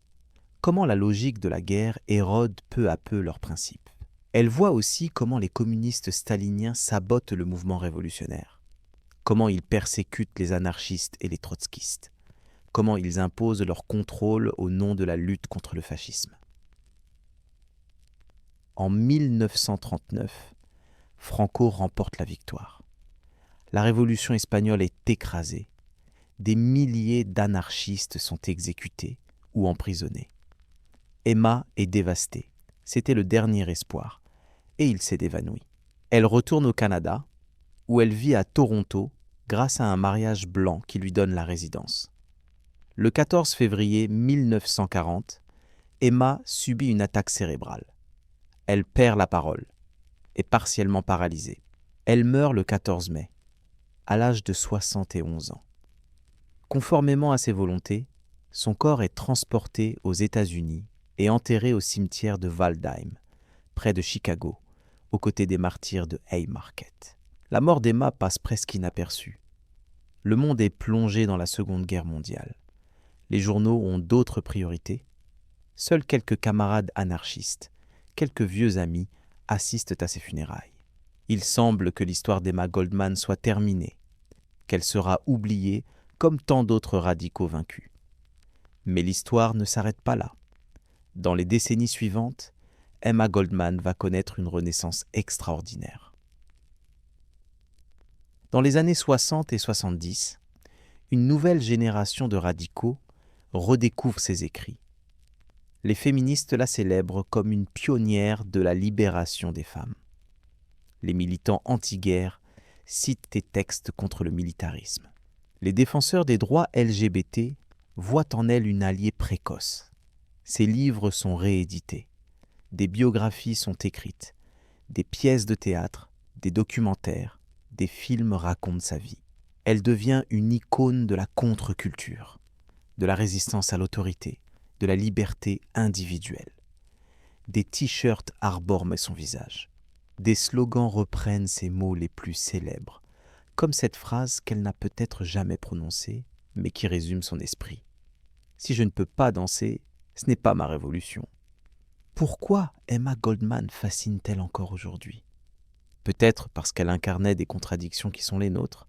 comment la logique de la guerre érode peu à peu leurs principes. Elle voit aussi comment les communistes staliniens sabotent le mouvement révolutionnaire, comment ils persécutent les anarchistes et les trotskistes, comment ils imposent leur contrôle au nom de la lutte contre le fascisme. En 1939, Franco remporte la victoire. La révolution espagnole est écrasée. Des milliers d'anarchistes sont exécutés ou emprisonnés. Emma est dévastée. C'était le dernier espoir. Et il s'est évanoui. Elle retourne au Canada, où elle vit à Toronto grâce à un mariage blanc qui lui donne la résidence. Le 14 février 1940, Emma subit une attaque cérébrale. Elle perd la parole, est partiellement paralysée. Elle meurt le 14 mai, à l'âge de 71 ans. Conformément à ses volontés, son corps est transporté aux États-Unis et enterré au cimetière de Waldheim, près de Chicago, aux côtés des martyrs de Haymarket. La mort d'Emma passe presque inaperçue. Le monde est plongé dans la Seconde Guerre mondiale. Les journaux ont d'autres priorités. Seuls quelques camarades anarchistes, quelques vieux amis, assistent à ses funérailles. Il semble que l'histoire d'Emma Goldman soit terminée, qu'elle sera oubliée comme tant d'autres radicaux vaincus. Mais l'histoire ne s'arrête pas là. Dans les décennies suivantes, Emma Goldman va connaître une renaissance extraordinaire. Dans les années 60 et 70, une nouvelle génération de radicaux redécouvre ses écrits. Les féministes la célèbrent comme une pionnière de la libération des femmes. Les militants anti-guerre citent des textes contre le militarisme. Les défenseurs des droits LGBT voient en elle une alliée précoce. Ses livres sont réédités. Des biographies sont écrites. Des pièces de théâtre, des documentaires, des films racontent sa vie. Elle devient une icône de la contre-culture, de la résistance à l'autorité, de la liberté individuelle. Des t-shirts arborent son visage. Des slogans reprennent ses mots les plus célèbres, comme cette phrase qu'elle n'a peut-être jamais prononcée, mais qui résume son esprit. « Si je ne peux pas danser, ce n'est pas ma révolution. » Pourquoi Emma Goldman fascine-t-elle encore aujourd'hui ? Peut-être parce qu'elle incarnait des contradictions qui sont les nôtres.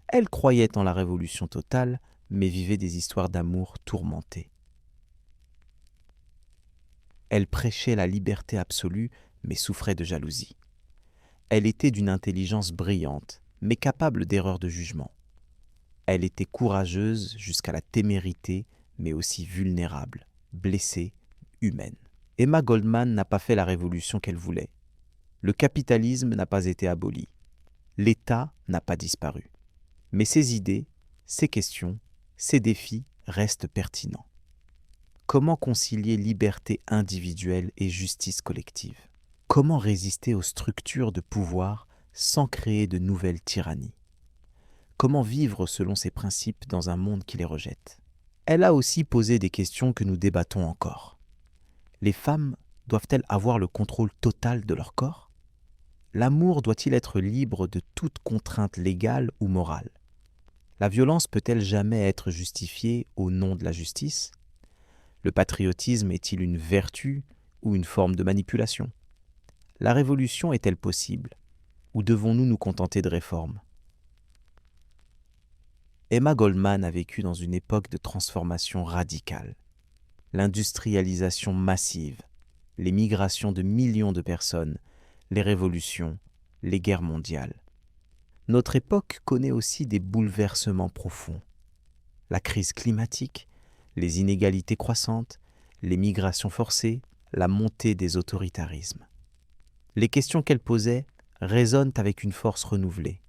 Elle croyait en la révolution totale, mais vivait des histoires d'amour tourmentées. Elle prêchait la liberté absolue, mais souffrait de jalousie. Elle était d'une intelligence brillante, mais capable d'erreurs de jugement. Elle était courageuse jusqu'à la témérité, mais aussi vulnérable, blessée, humaine. Emma Goldman n'a pas fait la révolution qu'elle voulait. Le capitalisme n'a pas été aboli. L'État n'a pas disparu. Mais ses idées, ses questions, ses défis restent pertinents. Comment concilier liberté individuelle et justice collective ? Comment résister aux structures de pouvoir sans créer de nouvelles tyrannies ? Comment vivre selon ses principes dans un monde qui les rejette ? Elle a aussi posé des questions que nous débattons encore. Les femmes doivent-elles avoir le contrôle total de leur corps ? L'amour doit-il être libre de toute contrainte légale ou morale ? La violence peut-elle jamais être justifiée au nom de la justice ? Le patriotisme est-il une vertu ou une forme de manipulation ? La révolution est-elle possible ? Ou devons-nous nous contenter de réformes ? Emma Goldman a vécu dans une époque de transformation radicale. L'industrialisation massive, les migrations de millions de personnes, les révolutions, les guerres mondiales. Notre époque connaît aussi des bouleversements profonds. La crise climatique, les inégalités croissantes, les migrations forcées, la montée des autoritarismes. Les questions qu'elle posait résonnent avec une force renouvelée.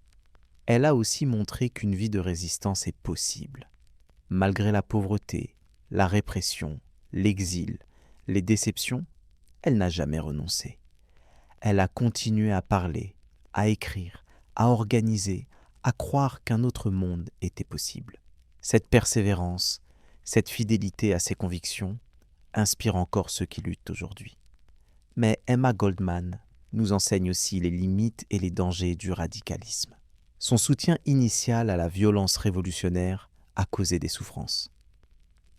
Elle a aussi montré qu'une vie de résistance est possible. Malgré la pauvreté, la répression, l'exil, les déceptions, elle n'a jamais renoncé. Elle a continué à parler, à écrire, à organiser, à croire qu'un autre monde était possible. Cette persévérance, cette fidélité à ses convictions inspirent encore ceux qui luttent aujourd'hui. Mais Emma Goldman nous enseigne aussi les limites et les dangers du radicalisme. Son soutien initial à la violence révolutionnaire a causé des souffrances.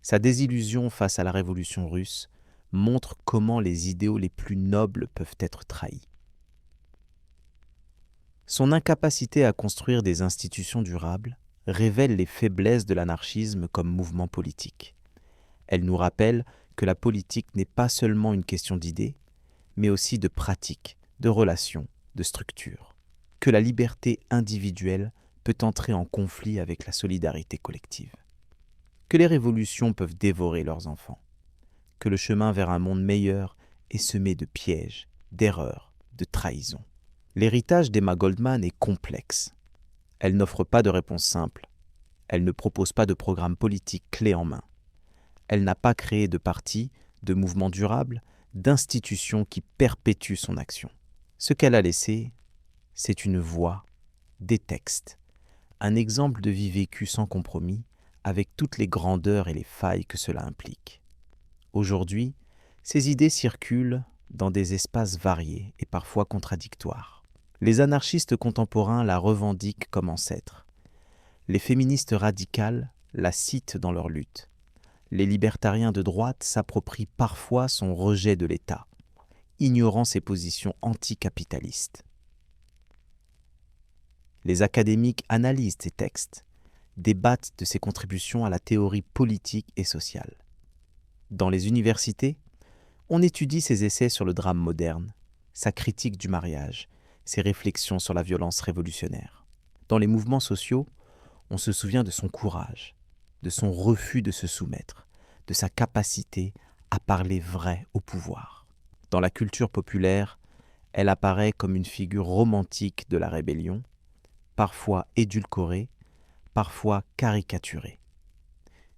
Sa désillusion face à la révolution russe montre comment les idéaux les plus nobles peuvent être trahis. Son incapacité à construire des institutions durables révèle les faiblesses de l'anarchisme comme mouvement politique. Elle nous rappelle que la politique n'est pas seulement une question d'idées, mais aussi de pratiques, de relations, de structures. Que la liberté individuelle peut entrer en conflit avec la solidarité collective. Que les révolutions peuvent dévorer leurs enfants. Que le chemin vers un monde meilleur est semé de pièges, d'erreurs, de trahisons. L'héritage d'Emma Goldman est complexe. Elle n'offre pas de réponse simple. Elle ne propose pas de programme politique clé en main. Elle n'a pas créé de parti, de mouvement durable, d'institutions qui perpétuent son action. Ce qu'elle a laissé, c'est une voix, des textes, un exemple de vie vécue sans compromis, avec toutes les grandeurs et les failles que cela implique. Aujourd'hui, ces idées circulent dans des espaces variés et parfois contradictoires. Les anarchistes contemporains la revendiquent comme ancêtre. Les féministes radicales la citent dans leur lutte. Les libertariens de droite s'approprient parfois son rejet de l'État, ignorant ses positions anticapitalistes. Les académiques analysent ses textes, débattent de ses contributions à la théorie politique et sociale. Dans les universités, on étudie ses essais sur le drame moderne, sa critique du mariage, ses réflexions sur la violence révolutionnaire. Dans les mouvements sociaux, on se souvient de son courage, de son refus de se soumettre, de sa capacité à parler vrai au pouvoir. Dans la culture populaire, elle apparaît comme une figure romantique de la rébellion, parfois édulcorée, parfois caricaturée.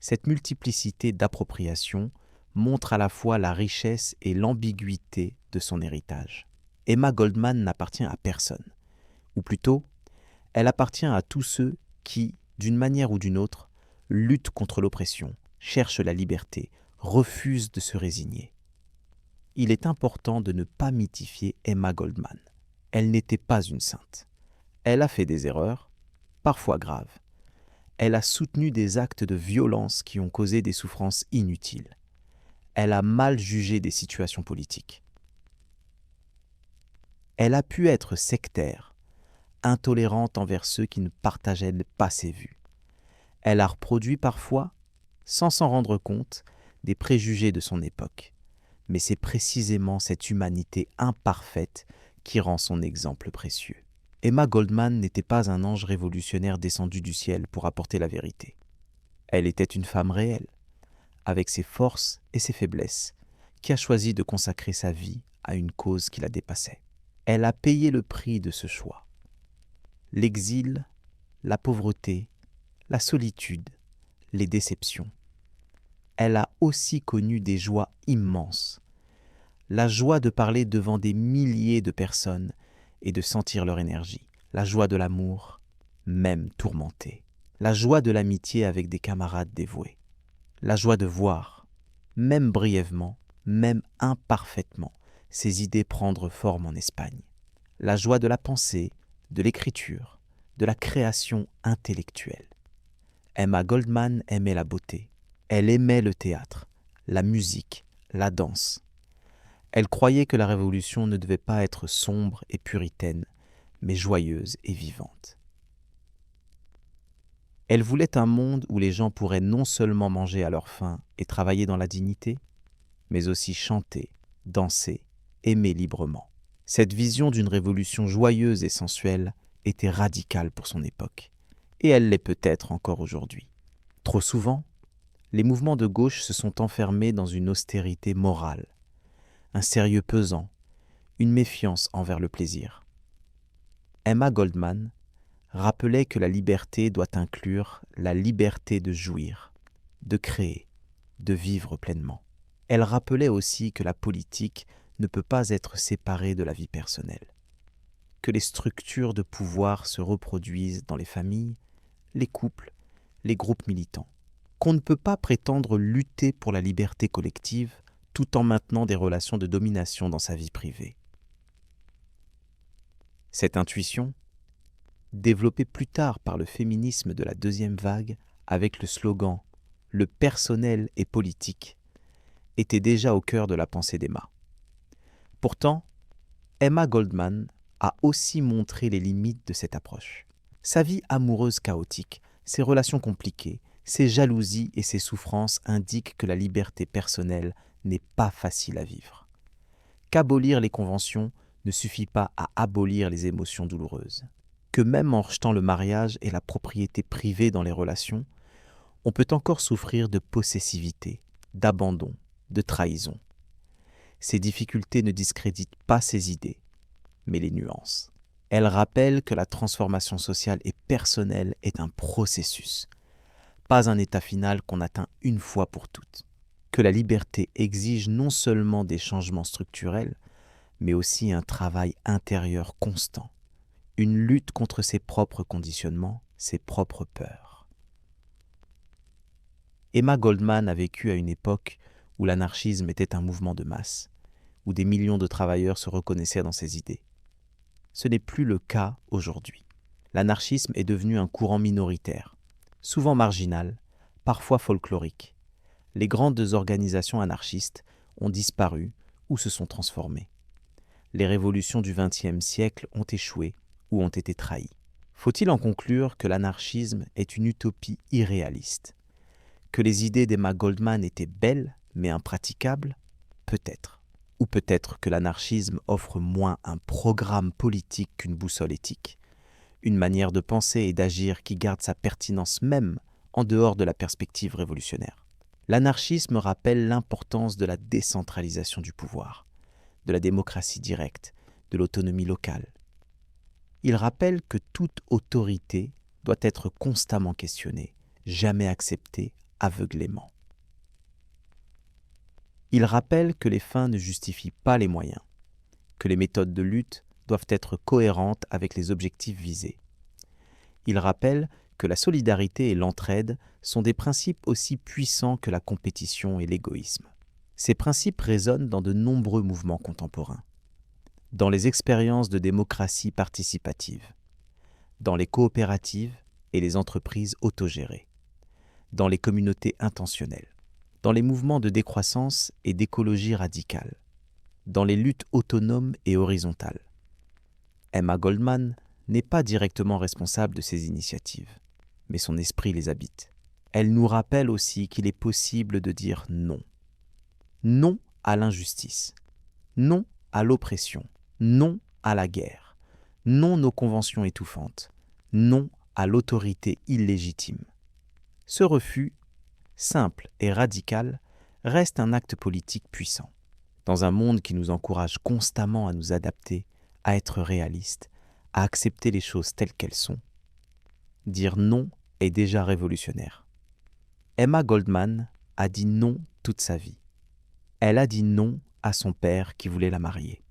Cette multiplicité d'appropriations montre à la fois la richesse et l'ambiguïté de son héritage. Emma Goldman n'appartient à personne, ou plutôt, elle appartient à tous ceux qui, d'une manière ou d'une autre, luttent contre l'oppression, cherchent la liberté, refusent de se résigner. Il est important de ne pas mythifier Emma Goldman. Elle n'était pas une sainte. Elle a fait des erreurs, parfois graves. Elle a soutenu des actes de violence qui ont causé des souffrances inutiles. Elle a mal jugé des situations politiques. Elle a pu être sectaire, intolérante envers ceux qui ne partageaient pas ses vues. Elle a reproduit parfois, sans s'en rendre compte, des préjugés de son époque. Mais c'est précisément cette humanité imparfaite qui rend son exemple précieux. Emma Goldman n'était pas un ange révolutionnaire descendu du ciel pour apporter la vérité. Elle était une femme réelle, avec ses forces et ses faiblesses, qui a choisi de consacrer sa vie à une cause qui la dépassait. Elle a payé le prix de ce choix. L'exil, la pauvreté, la solitude, les déceptions. Elle a aussi connu des joies immenses. La joie de parler devant des milliers de personnes et de sentir leur énergie. La joie de l'amour, même tourmenté. La joie de l'amitié avec des camarades dévoués. La joie de voir, même brièvement, même imparfaitement, ses idées prendre forme en Espagne. La joie de la pensée, de l'écriture, de la création intellectuelle. Emma Goldman aimait la beauté. Elle aimait le théâtre, la musique, la danse. Elle croyait que la révolution ne devait pas être sombre et puritaine, mais joyeuse et vivante. Elle voulait un monde où les gens pourraient non seulement manger à leur faim et travailler dans la dignité, mais aussi chanter, danser, aimer librement. Cette vision d'une révolution joyeuse et sensuelle était radicale pour son époque, et elle l'est peut-être encore aujourd'hui. Trop souvent, les mouvements de gauche se sont enfermés dans une austérité morale, un sérieux pesant, une méfiance envers le plaisir. Emma Goldman rappelait que la liberté doit inclure la liberté de jouir, de créer, de vivre pleinement. Elle rappelait aussi que la politique ne peut pas être séparée de la vie personnelle, que les structures de pouvoir se reproduisent dans les familles, les couples, les groupes militants, qu'on ne peut pas prétendre lutter pour la liberté collective tout en maintenant des relations de domination dans sa vie privée. Cette intuition, développée plus tard par le féminisme de la deuxième vague avec le slogan « Le personnel est politique », était déjà au cœur de la pensée d'Emma. Pourtant, Emma Goldman a aussi montré les limites de cette approche. Sa vie amoureuse chaotique, ses relations compliquées, ses jalousies et ses souffrances indiquent que la liberté personnelle n'est pas facile à vivre. Qu'abolir les conventions ne suffit pas à abolir les émotions douloureuses. Que même en rejetant le mariage et la propriété privée dans les relations, on peut encore souffrir de possessivité, d'abandon, de trahison. Ces difficultés ne discréditent pas ces idées, mais les nuances. Elles rappellent que la transformation sociale et personnelle est un processus, pas un état final qu'on atteint une fois pour toutes. Que la liberté exige non seulement des changements structurels, mais aussi un travail intérieur constant, une lutte contre ses propres conditionnements, ses propres peurs. Emma Goldman a vécu à une époque où l'anarchisme était un mouvement de masse, où des millions de travailleurs se reconnaissaient dans ses idées. Ce n'est plus le cas aujourd'hui. L'anarchisme est devenu un courant minoritaire, souvent marginal, parfois folklorique. Les grandes organisations anarchistes ont disparu ou se sont transformées. Les révolutions du XXe siècle ont échoué ou ont été trahies. Faut-il en conclure que l'anarchisme est une utopie irréaliste? Que les idées d'Emma Goldman étaient belles mais impraticables? Peut-être. Ou peut-être que l'anarchisme offre moins un programme politique qu'une boussole éthique, une manière de penser et d'agir qui garde sa pertinence même en dehors de la perspective révolutionnaire. L'anarchisme rappelle l'importance de la décentralisation du pouvoir, de la démocratie directe, de l'autonomie locale. Il rappelle que toute autorité doit être constamment questionnée, jamais acceptée aveuglément. Il rappelle que les fins ne justifient pas les moyens, que les méthodes de lutte doivent être cohérentes avec les objectifs visés. Il rappelle que la solidarité et l'entraide sont des principes aussi puissants que la compétition et l'égoïsme. Ces principes résonnent dans de nombreux mouvements contemporains, dans les expériences de démocratie participative, dans les coopératives et les entreprises autogérées, dans les communautés intentionnelles, dans les mouvements de décroissance et d'écologie radicale, dans les luttes autonomes et horizontales. Emma Goldman n'est pas directement responsable de ces initiatives, mais son esprit les habite. Elle nous rappelle aussi qu'il est possible de dire non. Non à l'injustice, non à l'oppression, non à la guerre, non aux conventions étouffantes, non à l'autorité illégitime. Ce refus, simple et radical, reste un acte politique puissant. Dans un monde qui nous encourage constamment à nous adapter, à être réalistes, à accepter les choses telles qu'elles sont, dire non est déjà révolutionnaire. Emma Goldman a dit non toute sa vie. Elle a dit non à son père qui voulait la marier.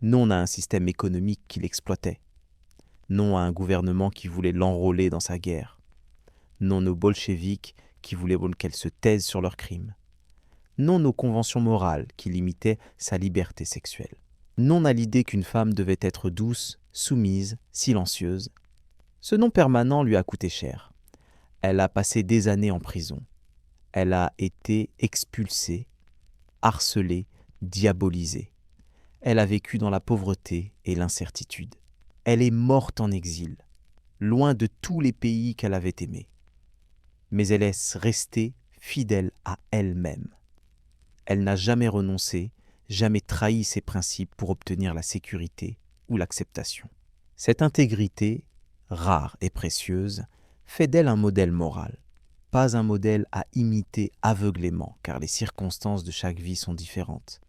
Non à un système économique qui l'exploitait. Non à un gouvernement qui voulait l'enrôler dans sa guerre. Non aux bolcheviks qui voulaient qu'elle se taise sur leurs crimes. Non aux conventions morales qui limitaient sa liberté sexuelle. Non à l'idée qu'une femme devait être douce, soumise, silencieuse. Ce non permanent lui a coûté cher. Elle a passé des années en prison. Elle a été expulsée, harcelée, diabolisée. Elle a vécu dans la pauvreté et l'incertitude. Elle est morte en exil, loin de tous les pays qu'elle avait aimés. Mais elle est restée fidèle à elle-même. Elle n'a jamais renoncé, jamais trahi ses principes pour obtenir la sécurité ou l'acceptation. Cette intégrité, rare et précieuse, fait d'elle un modèle moral. Pas un modèle à imiter aveuglément, car les circonstances de chaque vie sont différentes,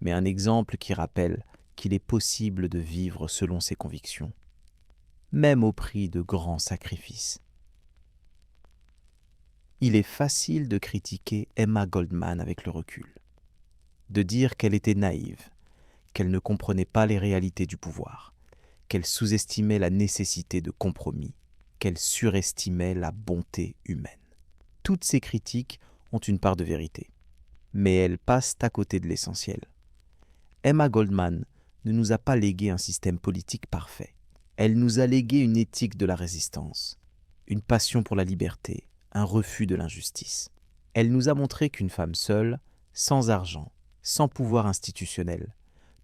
mais un exemple qui rappelle qu'il est possible de vivre selon ses convictions, même au prix de grands sacrifices. Il est facile de critiquer Emma Goldman avec le recul, de dire qu'elle était naïve, qu'elle ne comprenait pas les réalités du pouvoir, qu'elle sous-estimait la nécessité de compromis. qu'elle surestimait la bonté humaine. Toutes ces critiques ont une part de vérité, mais elles passent à côté de l'essentiel. Emma Goldman ne nous a pas légué un système politique parfait. Elle nous a légué une éthique de la résistance, une passion pour la liberté, un refus de l'injustice. Elle nous a montré qu'une femme seule, sans argent, sans pouvoir institutionnel,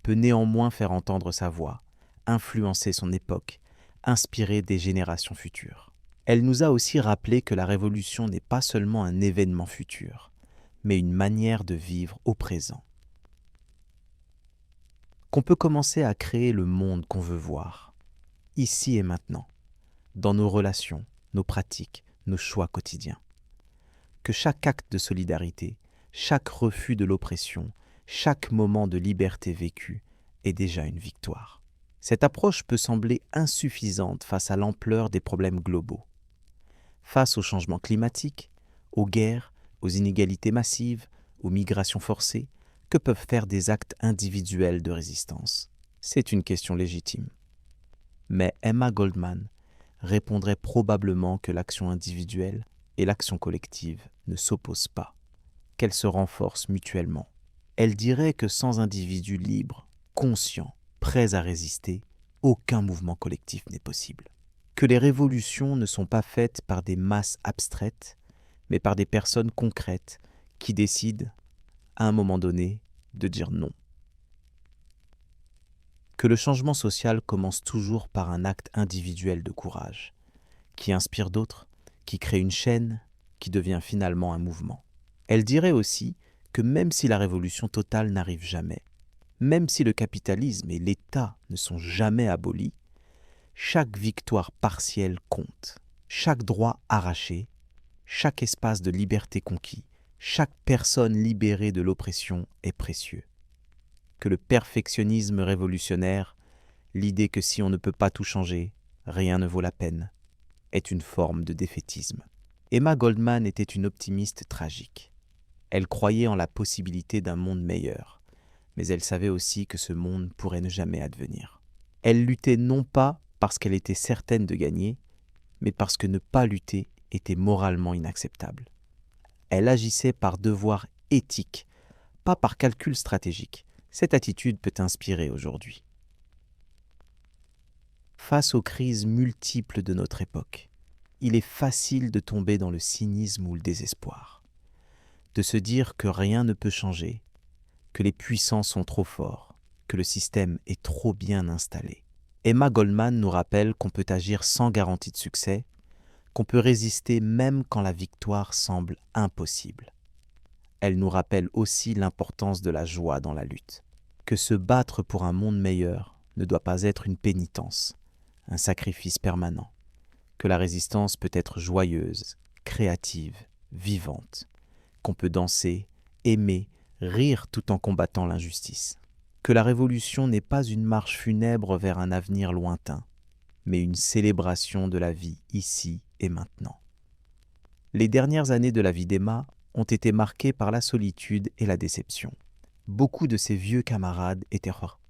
peut néanmoins faire entendre sa voix, influencer son époque, inspirer des générations futures. Elle nous a aussi rappelé que la révolution n'est pas seulement un événement futur, mais une manière de vivre au présent. Qu'on peut commencer à créer le monde qu'on veut voir, ici et maintenant, dans nos relations, nos pratiques, nos choix quotidiens. Que chaque acte de solidarité, chaque refus de l'oppression, chaque moment de liberté vécu est déjà une victoire. Cette approche peut sembler insuffisante face à l'ampleur des problèmes globaux. Face au changement climatique, aux guerres, aux inégalités massives, aux migrations forcées, que peuvent faire des actes individuels de résistance? C'est une question légitime. Mais Emma Goldman répondrait probablement que l'action individuelle et l'action collective ne s'opposent pas, qu'elles se renforcent mutuellement. Elle dirait que sans individus libres, conscients, prêts à résister, aucun mouvement collectif n'est possible. Que les révolutions ne sont pas faites par des masses abstraites, mais par des personnes concrètes qui décident, à un moment donné, de dire non. Que le changement social commence toujours par un acte individuel de courage, qui inspire d'autres, qui crée une chaîne, qui devient finalement un mouvement. Elle dirait aussi que même si la révolution totale n'arrive jamais, même si le capitalisme et l'État ne sont jamais abolis, chaque victoire partielle compte, chaque droit arraché, chaque espace de liberté conquis, chaque personne libérée de l'oppression est précieux. Que le perfectionnisme révolutionnaire, l'idée que si on ne peut pas tout changer, rien ne vaut la peine, est une forme de défaitisme. Emma Goldman était une optimiste tragique. Elle croyait en la possibilité d'un monde meilleur, mais elle savait aussi que ce monde pourrait ne jamais advenir. Elle luttait non pas parce qu'elle était certaine de gagner, mais parce que ne pas lutter était moralement inacceptable. Elle agissait par devoir éthique, pas par calcul stratégique. Cette attitude peut inspirer aujourd'hui. Face aux crises multiples de notre époque, il est facile de tomber dans le cynisme ou le désespoir, de se dire que rien ne peut changer, que les puissants sont trop forts, que le système est trop bien installé. Emma Goldman nous rappelle qu'on peut agir sans garantie de succès, qu'on peut résister même quand la victoire semble impossible. Elle nous rappelle aussi l'importance de la joie dans la lutte, que se battre pour un monde meilleur ne doit pas être une pénitence, un sacrifice permanent, que la résistance peut être joyeuse, créative, vivante, qu'on peut danser, aimer, rire tout en combattant l'injustice, que la révolution n'est pas une marche funèbre vers un avenir lointain, mais une célébration de la vie ici et maintenant. Les dernières années de la vie d'Emma ont été marquées par la solitude et la déception. Beaucoup de ses vieux camarades étaient morts.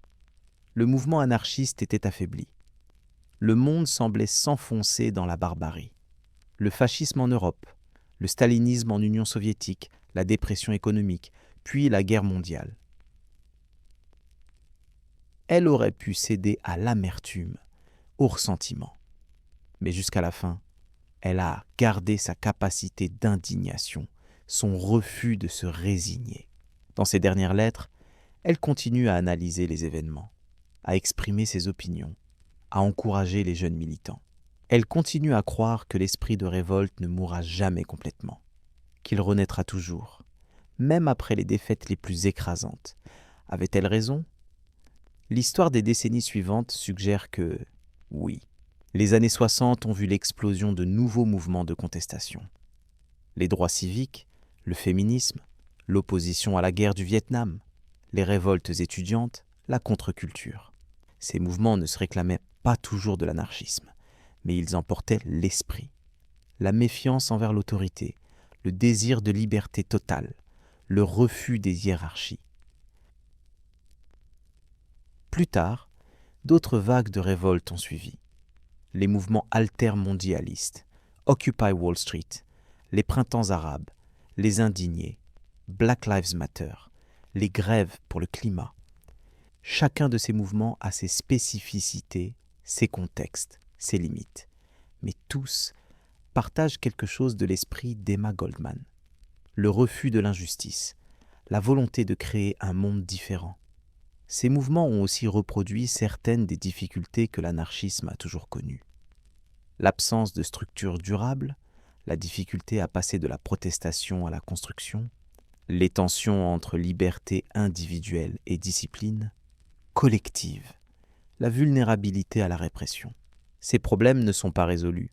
Le mouvement anarchiste était affaibli. Le monde semblait s'enfoncer dans la barbarie. Le fascisme en Europe, le stalinisme en Union soviétique, la dépression économique, puis la guerre mondiale. Elle aurait pu céder à l'amertume, au ressentiment. Mais jusqu'à la fin, elle a gardé sa capacité d'indignation, son refus de se résigner. Dans ses dernières lettres, elle continue à analyser les événements, à exprimer ses opinions, à encourager les jeunes militants. Elle continue à croire que l'esprit de révolte ne mourra jamais complètement, qu'il renaîtra toujours, même après les défaites les plus écrasantes. Avait-elle raison ? L'histoire des décennies suivantes suggère que, oui, les années 60 ont vu l'explosion de nouveaux mouvements de contestation. Les droits civiques, le féminisme, l'opposition à la guerre du Vietnam, les révoltes étudiantes, la contre-culture. Ces mouvements ne se réclamaient pas toujours de l'anarchisme, mais ils emportaient l'esprit, la méfiance envers l'autorité, le désir de liberté totale, le refus des hiérarchies. Plus tard, d'autres vagues de révolte ont suivi. les mouvements altermondialistes, Occupy Wall Street, les printemps arabes, les indignés, Black Lives Matter, les grèves pour le climat. Chacun de ces mouvements a ses spécificités, ses contextes, ses limites. Mais tous partagent quelque chose de l'esprit d'Emma Goldman. Le refus de l'injustice, la volonté de créer un monde différent. Ces mouvements ont aussi reproduit certaines des difficultés que l'anarchisme a toujours connues. L'absence de structure durable, la difficulté à passer de la protestation à la construction, les tensions entre liberté individuelle et discipline collective, la vulnérabilité à la répression. Ces problèmes ne sont pas résolus.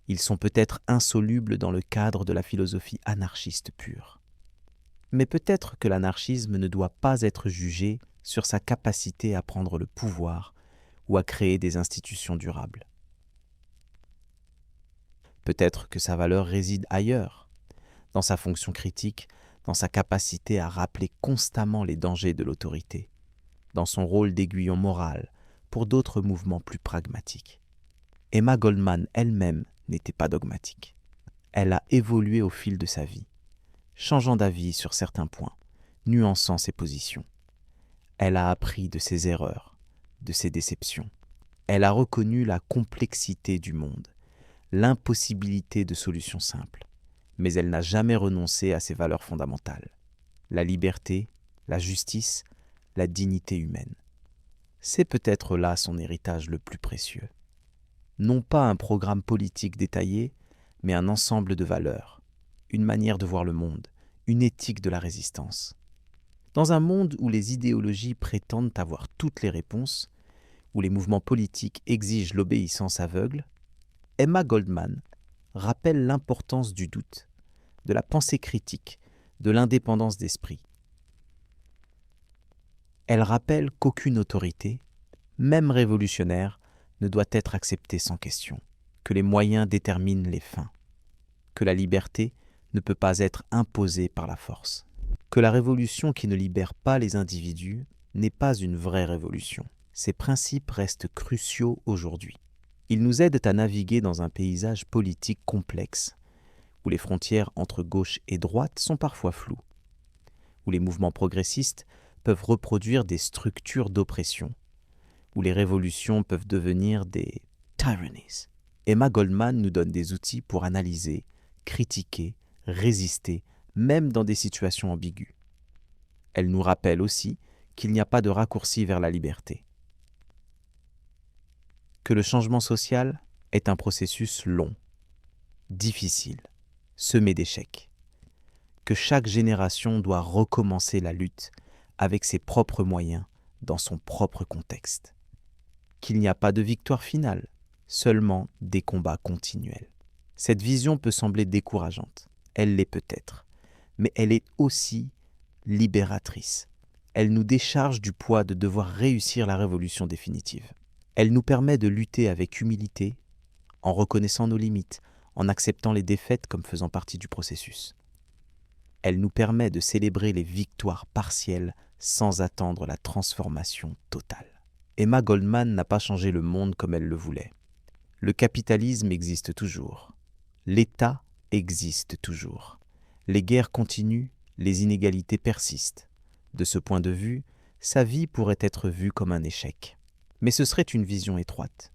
Ils sont peut-être insolubles dans le cadre de la philosophie anarchiste pure. Mais peut-être que l'anarchisme ne doit pas être jugé sur sa capacité à prendre le pouvoir ou à créer des institutions durables. Peut-être que sa valeur réside ailleurs, dans sa fonction critique, dans sa capacité à rappeler constamment les dangers de l'autorité, dans son rôle d'aiguillon moral pour d'autres mouvements plus pragmatiques. Emma Goldman elle-même n'était pas dogmatique. Elle a évolué au fil de sa vie, changeant d'avis sur certains points, nuançant ses positions. Elle a appris de ses erreurs, de ses déceptions. Elle a reconnu la complexité du monde, l'impossibilité de solutions simples, mais elle n'a jamais renoncé à ses valeurs fondamentales, la liberté, la justice, la dignité humaine. C'est peut-être là son héritage le plus précieux. Non pas un programme politique détaillé, mais un ensemble de valeurs, une manière de voir le monde, une éthique de la résistance. Dans un monde où les idéologies prétendent avoir toutes les réponses, où les mouvements politiques exigent l'obéissance aveugle, Emma Goldman rappelle l'importance du doute, de la pensée critique, de l'indépendance d'esprit. Elle rappelle qu'aucune autorité, même révolutionnaire, ne doit être acceptée sans question, que les moyens déterminent les fins, que la liberté ne peut pas être imposée par la force, que la révolution qui ne libère pas les individus n'est pas une vraie révolution. Ces principes restent cruciaux aujourd'hui. Ils nous aident à naviguer dans un paysage politique complexe, où les frontières entre gauche et droite sont parfois floues, où les mouvements progressistes peuvent reproduire des structures d'oppression, où les révolutions peuvent devenir des tyrannies. Emma Goldman nous donne des outils pour analyser, critiquer, résister, même dans des situations ambiguës. Elle nous rappelle aussi qu'il n'y a pas de raccourci vers la liberté, que le changement social est un processus long, difficile, semé d'échecs, que chaque génération doit recommencer la lutte avec ses propres moyens dans son propre contexte, qu'il n'y a pas de victoire finale, seulement des combats continuels. Cette vision peut sembler décourageante, elle l'est peut-être, mais elle est aussi libératrice. Elle nous décharge du poids de devoir réussir la révolution définitive. Elle nous permet de lutter avec humilité, en reconnaissant nos limites, en acceptant les défaites comme faisant partie du processus. Elle nous permet de célébrer les victoires partielles sans attendre la transformation totale. Emma Goldman n'a pas changé le monde comme elle le voulait. Le capitalisme existe toujours. L'État existe toujours. Les guerres continuent, les inégalités persistent. De ce point de vue, sa vie pourrait être vue comme un échec. Mais ce serait une vision étroite,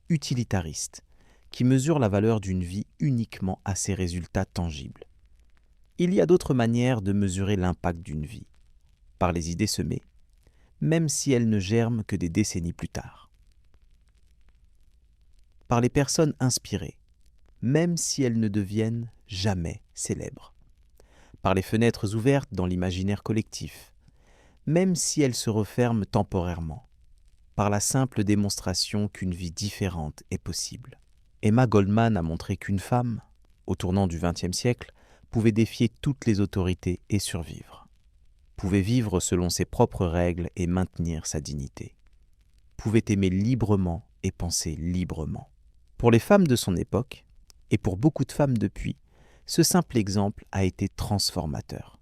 utilitariste, qui mesure la valeur d'une vie uniquement à ses résultats tangibles. Il y a d'autres manières de mesurer l'impact d'une vie, par les idées semées, même si elles ne germent que des décennies plus tard. Par les personnes inspirées, même si elles ne deviennent jamais célèbres. Par les fenêtres ouvertes dans l'imaginaire collectif, même si elles se referment temporairement. Par la simple démonstration qu'une vie différente est possible. Emma Goldman a montré qu'une femme, au tournant du XXe siècle, pouvait défier toutes les autorités et survivre. Pouvait vivre selon ses propres règles et maintenir sa dignité. Pouvait aimer librement et penser librement. Pour les femmes de son époque, et pour beaucoup de femmes depuis, ce simple exemple a été transformateur.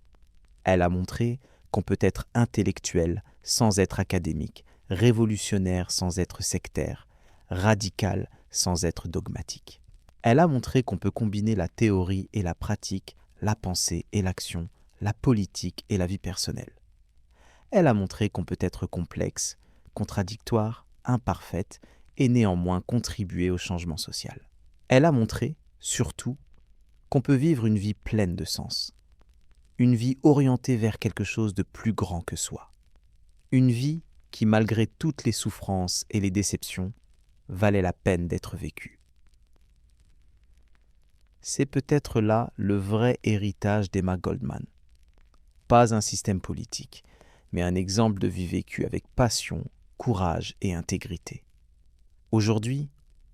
Elle a montré qu'on peut être intellectuel sans être académique, révolutionnaire sans être sectaire, radical sans être dogmatique. Elle a montré qu'on peut combiner la théorie et la pratique, la pensée et l'action, la politique et la vie personnelle. Elle a montré qu'on peut être complexe, contradictoire, imparfaite et néanmoins contribuer au changement social. Elle a montré, surtout, qu'on peut vivre une vie pleine de sens, une vie orientée vers quelque chose de plus grand que soi, une vie qui, malgré toutes les souffrances et les déceptions, valait la peine d'être vécue. C'est peut-être là le vrai héritage d'Emma Goldman. Pas un système politique, mais un exemple de vie vécue avec passion, courage et intégrité. Aujourd'hui,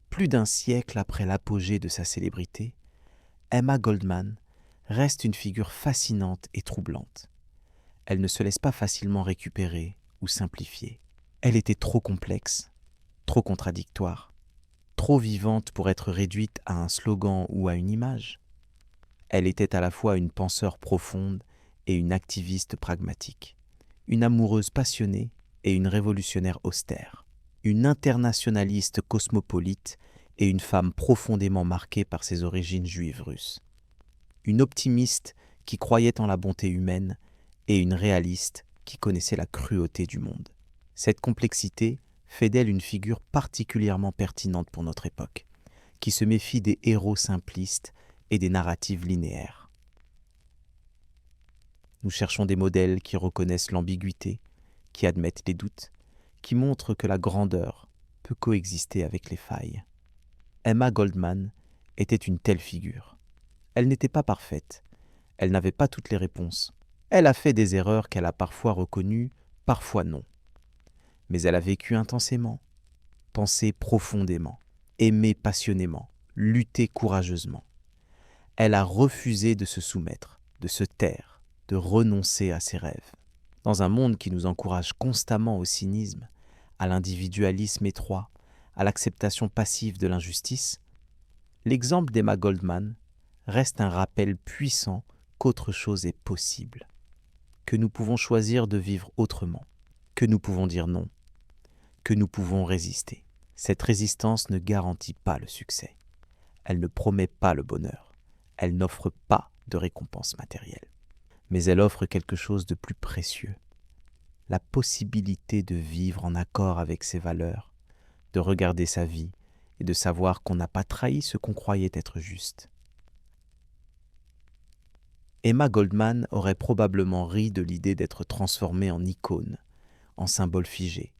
plus d'un siècle après l'apogée de sa célébrité, Emma Goldman reste une figure fascinante et troublante. Elle ne se laisse pas facilement récupérer ou simplifier. Elle était trop complexe, trop contradictoire, trop vivante pour être réduite à un slogan ou à une image. Elle était à la fois une penseure profonde et une activiste pragmatique, une amoureuse passionnée et une révolutionnaire austère, une internationaliste cosmopolite et une femme profondément marquée par ses origines juives russes, une optimiste qui croyait en la bonté humaine et une réaliste qui connaissait la cruauté du monde. Cette complexité fait d'elle une figure particulièrement pertinente pour notre époque, qui se méfie des héros simplistes et des narratives linéaires. Nous cherchons des modèles qui reconnaissent l'ambiguïté, qui admettent les doutes, qui montrent que la grandeur peut coexister avec les failles. Emma Goldman était une telle figure. Elle n'était pas parfaite, elle n'avait pas toutes les réponses. Elle a fait des erreurs qu'elle a parfois reconnues, parfois non. Mais elle a vécu intensément, pensé profondément, aimé passionnément, lutté courageusement. Elle a refusé de se soumettre, de se taire, de renoncer à ses rêves. Dans un monde qui nous encourage constamment au cynisme, à l'individualisme étroit, à l'acceptation passive de l'injustice, l'exemple d'Emma Goldman reste un rappel puissant qu'autre chose est possible, que nous pouvons choisir de vivre autrement, que nous pouvons dire non, que nous pouvons résister. Cette résistance ne garantit pas le succès. Elle ne promet pas le bonheur. Elle n'offre pas de récompense matérielle. Mais elle offre quelque chose de plus précieux. La possibilité de vivre en accord avec ses valeurs, de regarder sa vie et de savoir qu'on n'a pas trahi ce qu'on croyait être juste. Emma Goldman aurait probablement ri de l'idée d'être transformée en icône, en symbole figé.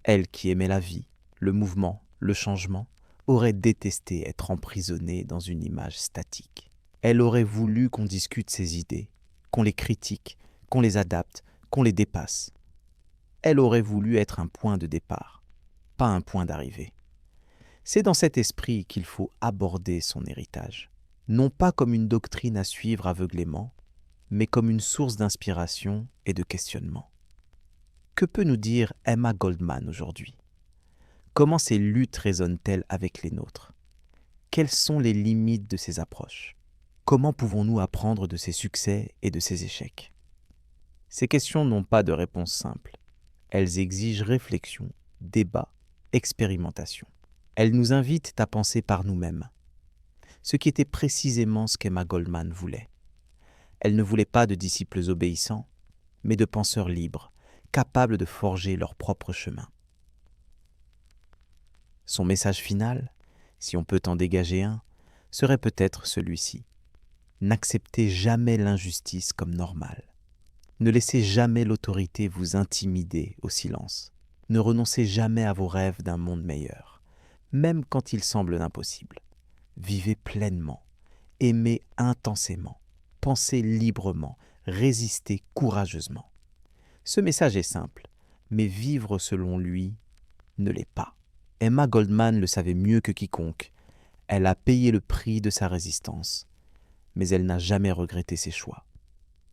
Elle qui aimait la vie, le mouvement, le changement, aurait détesté être emprisonnée dans une image statique. Elle aurait voulu qu'on discute ses idées, qu'on les critique, qu'on les adapte, qu'on les dépasse. Elle aurait voulu être un point de départ, pas un point d'arrivée. C'est dans cet esprit qu'il faut aborder son héritage, non pas comme une doctrine à suivre aveuglément, mais comme une source d'inspiration et de questionnement. Que peut nous dire Emma Goldman aujourd'hui ? Comment ces luttes résonnent-elles avec les nôtres ? Quelles sont les limites de ces approches ? Comment pouvons-nous apprendre de ses succès et de ses échecs ? Ces questions n'ont pas de réponse simple. Elles exigent réflexion, débat, expérimentation. Elles nous invitent à penser par nous-mêmes, ce qui était précisément ce qu'Emma Goldman voulait. Elle ne voulait pas de disciples obéissants, mais de penseurs libres, capables de forger leur propre chemin. Son message final, si on peut en dégager un, serait peut-être celui-ci. N'acceptez jamais l'injustice comme normale. Ne laissez jamais l'autorité vous intimider au silence. Ne renoncez jamais à vos rêves d'un monde meilleur, même quand ils semblent impossibles. Vivez pleinement, aimez intensément, pensez librement, résistez courageusement. Ce message est simple, mais vivre selon lui ne l'est pas. Emma Goldman le savait mieux que quiconque. Elle a payé le prix de sa résistance, mais elle n'a jamais regretté ses choix.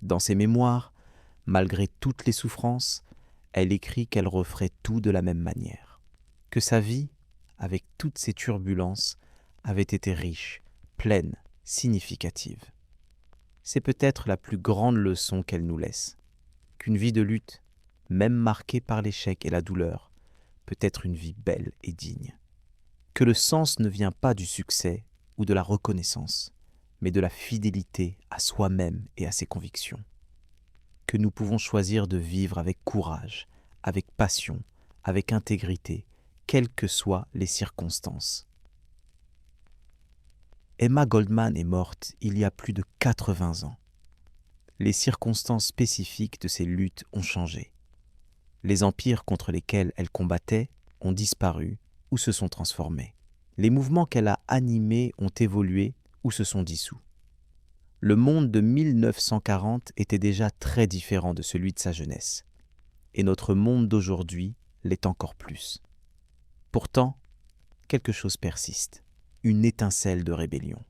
Dans ses mémoires, malgré toutes les souffrances, elle écrit qu'elle referait tout de la même manière. Que sa vie, avec toutes ses turbulences, avait été riche, pleine, significative. C'est peut-être la plus grande leçon qu'elle nous laisse, qu'une vie de lutte, même marquée par l'échec et la douleur, peut être une vie belle et digne. que le sens ne vient pas du succès ou de la reconnaissance, mais de la fidélité à soi-même et à ses convictions. Que nous pouvons choisir de vivre avec courage, avec passion, avec intégrité, quelles que soient les circonstances. Emma Goldman est morte il y a plus de 80 ans. Les circonstances spécifiques de ses luttes ont changé. Les empires contre lesquels elle combattait ont disparu ou se sont transformés. Les mouvements qu'elle a animés ont évolué ou se sont dissous. Le monde de 1940 était déjà très différent de celui de sa jeunesse. Et notre monde d'aujourd'hui l'est encore plus. Pourtant, quelque chose persiste, une étincelle de rébellion.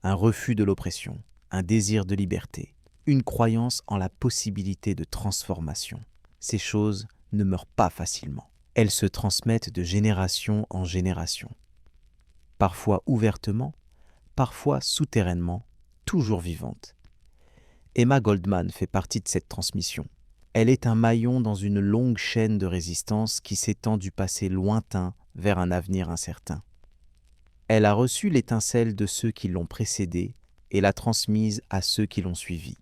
Un refus de l'oppression, un désir de liberté, une croyance en la possibilité de transformation. Ces choses ne meurent pas facilement. Elles se transmettent de génération en génération. Parfois ouvertement, parfois souterrainement, toujours vivante. Emma Goldman fait partie de cette transmission. Elle est un maillon dans une longue chaîne de résistance qui s'étend du passé lointain vers un avenir incertain. Elle a reçu l'étincelle de ceux qui l'ont précédée et l'a transmise à ceux qui l'ont suivie.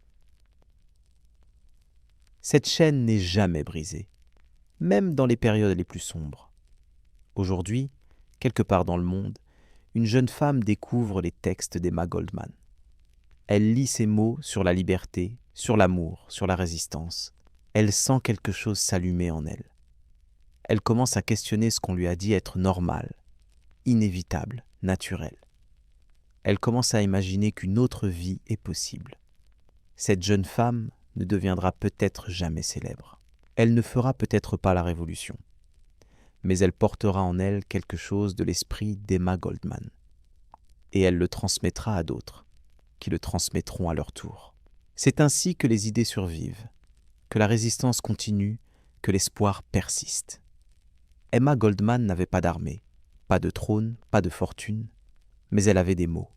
Cette chaîne n'est jamais brisée, même dans les périodes les plus sombres. Aujourd'hui, quelque part dans le monde, une jeune femme découvre les textes d'Emma Goldman. Elle lit ces mots sur la liberté, sur l'amour, sur la résistance. Elle sent quelque chose s'allumer en elle. Elle commence à questionner ce qu'on lui a dit être normal, inévitable, naturel. Elle commence à imaginer qu'une autre vie est possible. Cette jeune femme ne deviendra peut-être jamais célèbre. Elle ne fera peut-être pas la révolution, mais elle portera en elle quelque chose de l'esprit d'Emma Goldman. Et elle le transmettra à d'autres, qui le transmettront à leur tour. C'est ainsi que les idées survivent, que la résistance continue, que l'espoir persiste. Emma Goldman n'avait pas d'armée, pas de trône, pas de fortune, mais elle avait des mots.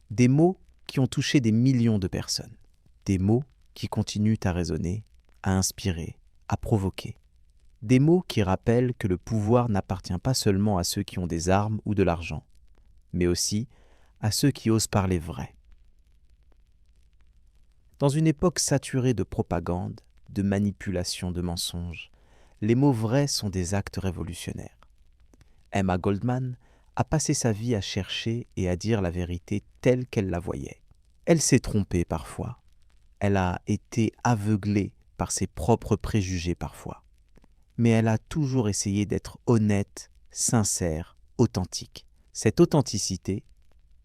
Des mots qui ont touché des millions de personnes. Des mots qui continuent à résonner, à inspirer, à provoquer. Des mots qui rappellent que le pouvoir n'appartient pas seulement à ceux qui ont des armes ou de l'argent, mais aussi à ceux qui osent parler vrai. Dans une époque saturée de propagande, de manipulation, de mensonges, les mots vrais sont des actes révolutionnaires. Emma Goldman a passé sa vie à chercher et à dire la vérité telle qu'elle la voyait. Elle s'est trompée parfois. Elle a été aveuglée par ses propres préjugés parfois. Mais elle a toujours essayé d'être honnête, sincère, authentique. Cette authenticité,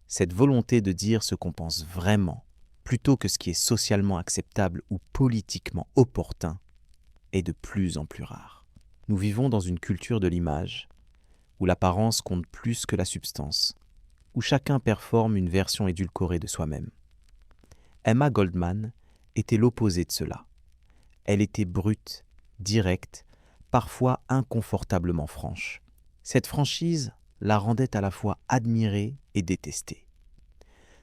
cette volonté de dire ce qu'on pense vraiment, plutôt que ce qui est socialement acceptable ou politiquement opportun, est de plus en plus rare. Nous vivons dans une culture de l'image, où l'apparence compte plus que la substance, où chacun performe une version édulcorée de soi-même. Emma Goldman était l'opposé de cela. Elle était brute, directe, parfois inconfortablement franche. Cette franchise la rendait à la fois admirée et détestée.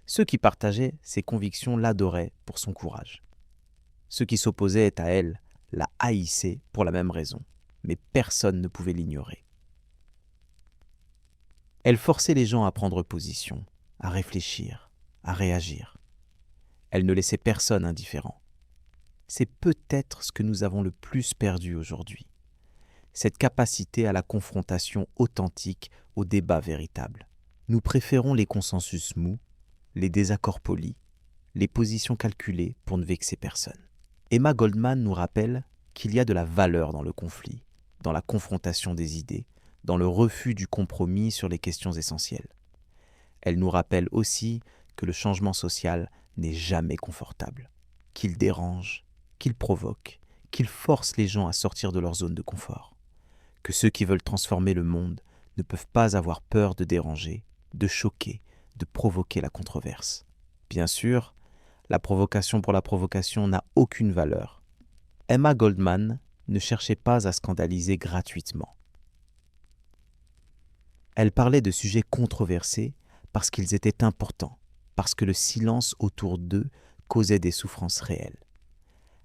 Ceux qui partageaient ses convictions l'adoraient pour son courage. Ceux qui s'opposaient à elle la haïssaient pour la même raison, mais personne ne pouvait l'ignorer. Elle forçait les gens à prendre position, à réfléchir, à réagir. Elle ne laissait personne indifférent. C'est peut-être ce que nous avons le plus perdu aujourd'hui. Cette capacité à la confrontation authentique, au débat véritable. Nous préférons les consensus mous, les désaccords polis, les positions calculées pour ne vexer personne. Emma Goldman nous rappelle qu'il y a de la valeur dans le conflit, dans la confrontation des idées, dans le refus du compromis sur les questions essentielles. Elle nous rappelle aussi que le changement social n'est jamais confortable, qu'il dérange, qu'il provoque, qu'il force les gens à sortir de leur zone de confort, que ceux qui veulent transformer le monde ne peuvent pas avoir peur de déranger, de choquer, de provoquer la controverse. Bien sûr, la provocation pour la provocation n'a aucune valeur. Emma Goldman ne cherchait pas à scandaliser gratuitement. Elle parlait de sujets controversés parce qu'ils étaient importants, parce que le silence autour d'eux causait des souffrances réelles.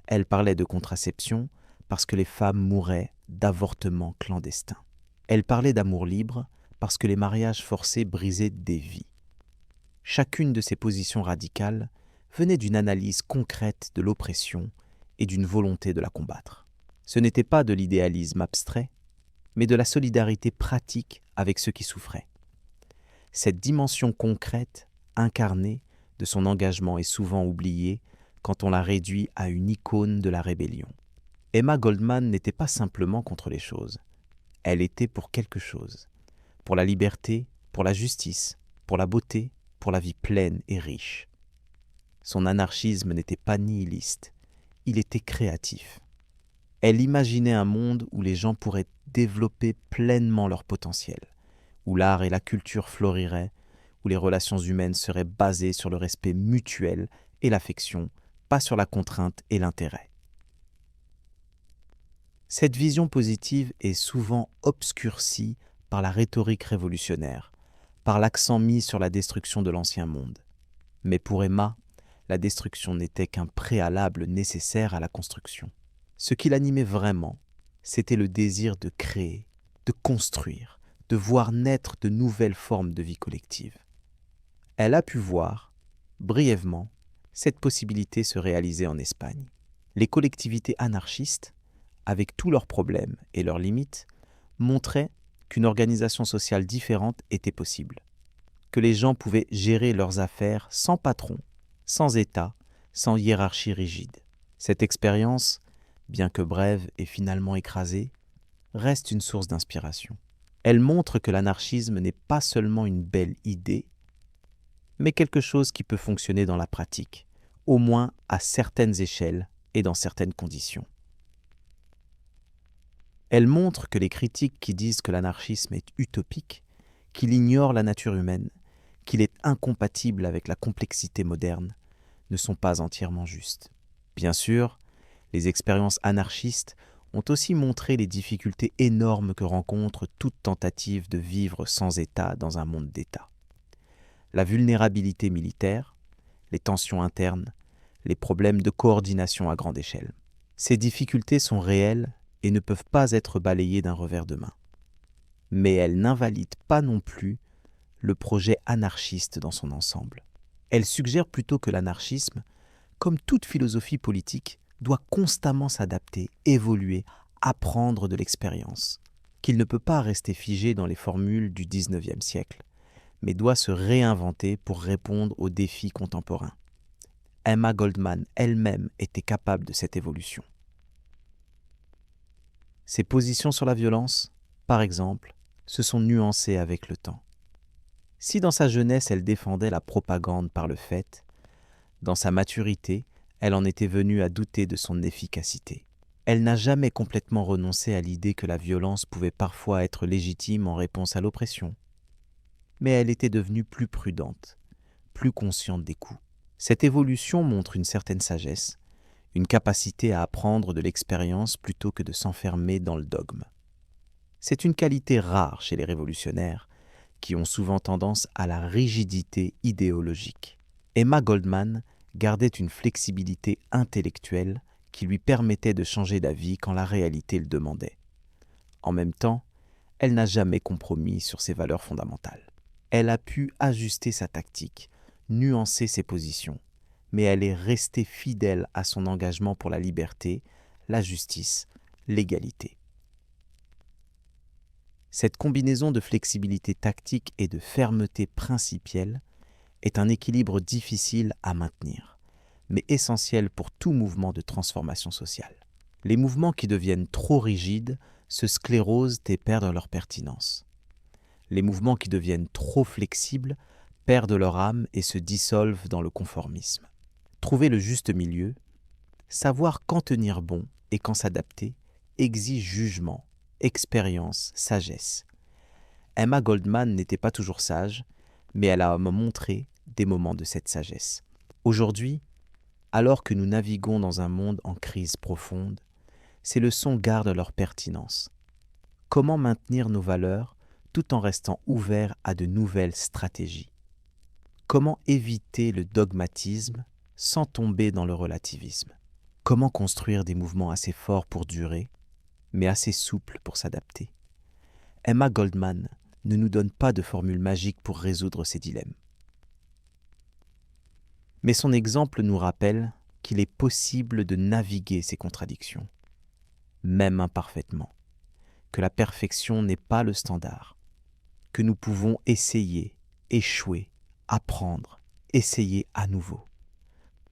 Elle parlait de contraception parce que les femmes mouraient d'avortements clandestins. Elle parlait d'amour libre parce que les mariages forcés brisaient des vies. Chacune de ces positions radicales venait d'une analyse concrète de l'oppression et d'une volonté de la combattre. Ce n'était pas de l'idéalisme abstrait, mais de la solidarité pratique avec ceux qui souffraient. Cette dimension concrète, incarnée, de son engagement est souvent oubliée quand on la réduit à une icône de la rébellion. Emma Goldman n'était pas simplement contre les choses. Elle était pour quelque chose. Pour la liberté, pour la justice, pour la beauté, pour la vie pleine et riche. Son anarchisme n'était pas nihiliste, il était créatif. Elle imaginait un monde où les gens pourraient développer pleinement leur potentiel, où l'art et la culture floriraient, où les relations humaines seraient basées sur le respect mutuel et l'affection, pas sur la contrainte et l'intérêt. Cette vision positive est souvent obscurcie par la rhétorique révolutionnaire, par l'accent mis sur la destruction de l'ancien monde. Mais pour Emma, la destruction n'était qu'un préalable nécessaire à la construction. Ce qui l'animait vraiment, c'était le désir de créer, de construire, de voir naître de nouvelles formes de vie collective. Elle a pu voir, brièvement, cette possibilité se réaliser en Espagne. Les collectivités anarchistes, avec tous leurs problèmes et leurs limites, montraient qu'une organisation sociale différente était possible, que les gens pouvaient gérer leurs affaires sans patron, sans État, sans hiérarchie rigide. Cette expérience, bien que brève et finalement écrasée, reste une source d'inspiration. Elle montre que l'anarchisme n'est pas seulement une belle idée, mais quelque chose qui peut fonctionner dans la pratique, au moins à certaines échelles et dans certaines conditions. Elle montre que les critiques qui disent que l'anarchisme est utopique, qu'il ignore la nature humaine, qu'il est incompatible avec la complexité moderne, ne sont pas entièrement justes. Bien sûr, les expériences anarchistes ont aussi montré les difficultés énormes que rencontre toute tentative de vivre sans État dans un monde d'État. La vulnérabilité militaire, les tensions internes, les problèmes de coordination à grande échelle. Ces difficultés sont réelles et ne peuvent pas être balayées d'un revers de main. Mais elles n'invalident pas non plus le projet anarchiste dans son ensemble. Elles suggèrent plutôt que l'anarchisme, comme toute philosophie politique, doit constamment s'adapter, évoluer, apprendre de l'expérience, qu'il ne peut pas rester figé dans les formules du XIXe siècle, mais doit se réinventer pour répondre aux défis contemporains. Emma Goldman elle-même était capable de cette évolution. Ses positions sur la violence, par exemple, se sont nuancées avec le temps. Si dans sa jeunesse elle défendait la propagande par le fait, dans sa maturité, elle en était venue à douter de son efficacité. Elle n'a jamais complètement renoncé à l'idée que la violence pouvait parfois être légitime en réponse à l'oppression. Mais elle était devenue plus prudente, plus consciente des coûts. Cette évolution montre une certaine sagesse, une capacité à apprendre de l'expérience plutôt que de s'enfermer dans le dogme. C'est une qualité rare chez les révolutionnaires, qui ont souvent tendance à la rigidité idéologique. Emma Goldman gardait une flexibilité intellectuelle qui lui permettait de changer d'avis quand la réalité le demandait. En même temps, elle n'a jamais compromis sur ses valeurs fondamentales. Elle a pu ajuster sa tactique, nuancer ses positions, mais elle est restée fidèle à son engagement pour la liberté, la justice, l'égalité. Cette combinaison de flexibilité tactique et de fermeté principielle est un équilibre difficile à maintenir, mais essentiel pour tout mouvement de transformation sociale. Les mouvements qui deviennent trop rigides se sclérosent et perdent leur pertinence. Les mouvements qui deviennent trop flexibles perdent leur âme et se dissolvent dans le conformisme. Trouver le juste milieu, savoir quand tenir bon et quand s'adapter, exige jugement, expérience, sagesse. Emma Goldman n'était pas toujours sage, mais elle a montré des moments de cette sagesse. Aujourd'hui, alors que nous naviguons dans un monde en crise profonde, ces leçons gardent leur pertinence. Comment maintenir nos valeurs tout en restant ouverts à de nouvelles stratégies? Comment éviter le dogmatisme sans tomber dans le relativisme? Comment construire des mouvements assez forts pour durer, mais assez souples pour s'adapter? Emma Goldman ne nous donne pas de formule magique pour résoudre ces dilemmes. Mais son exemple nous rappelle qu'il est possible de naviguer ces contradictions, même imparfaitement, que la perfection n'est pas le standard, que nous pouvons essayer, échouer, apprendre, essayer à nouveau,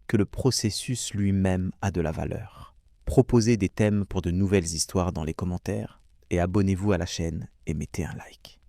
que le processus lui-même a de la valeur. Proposez des thèmes pour de nouvelles histoires dans les commentaires et abonnez-vous à la chaîne et mettez un like.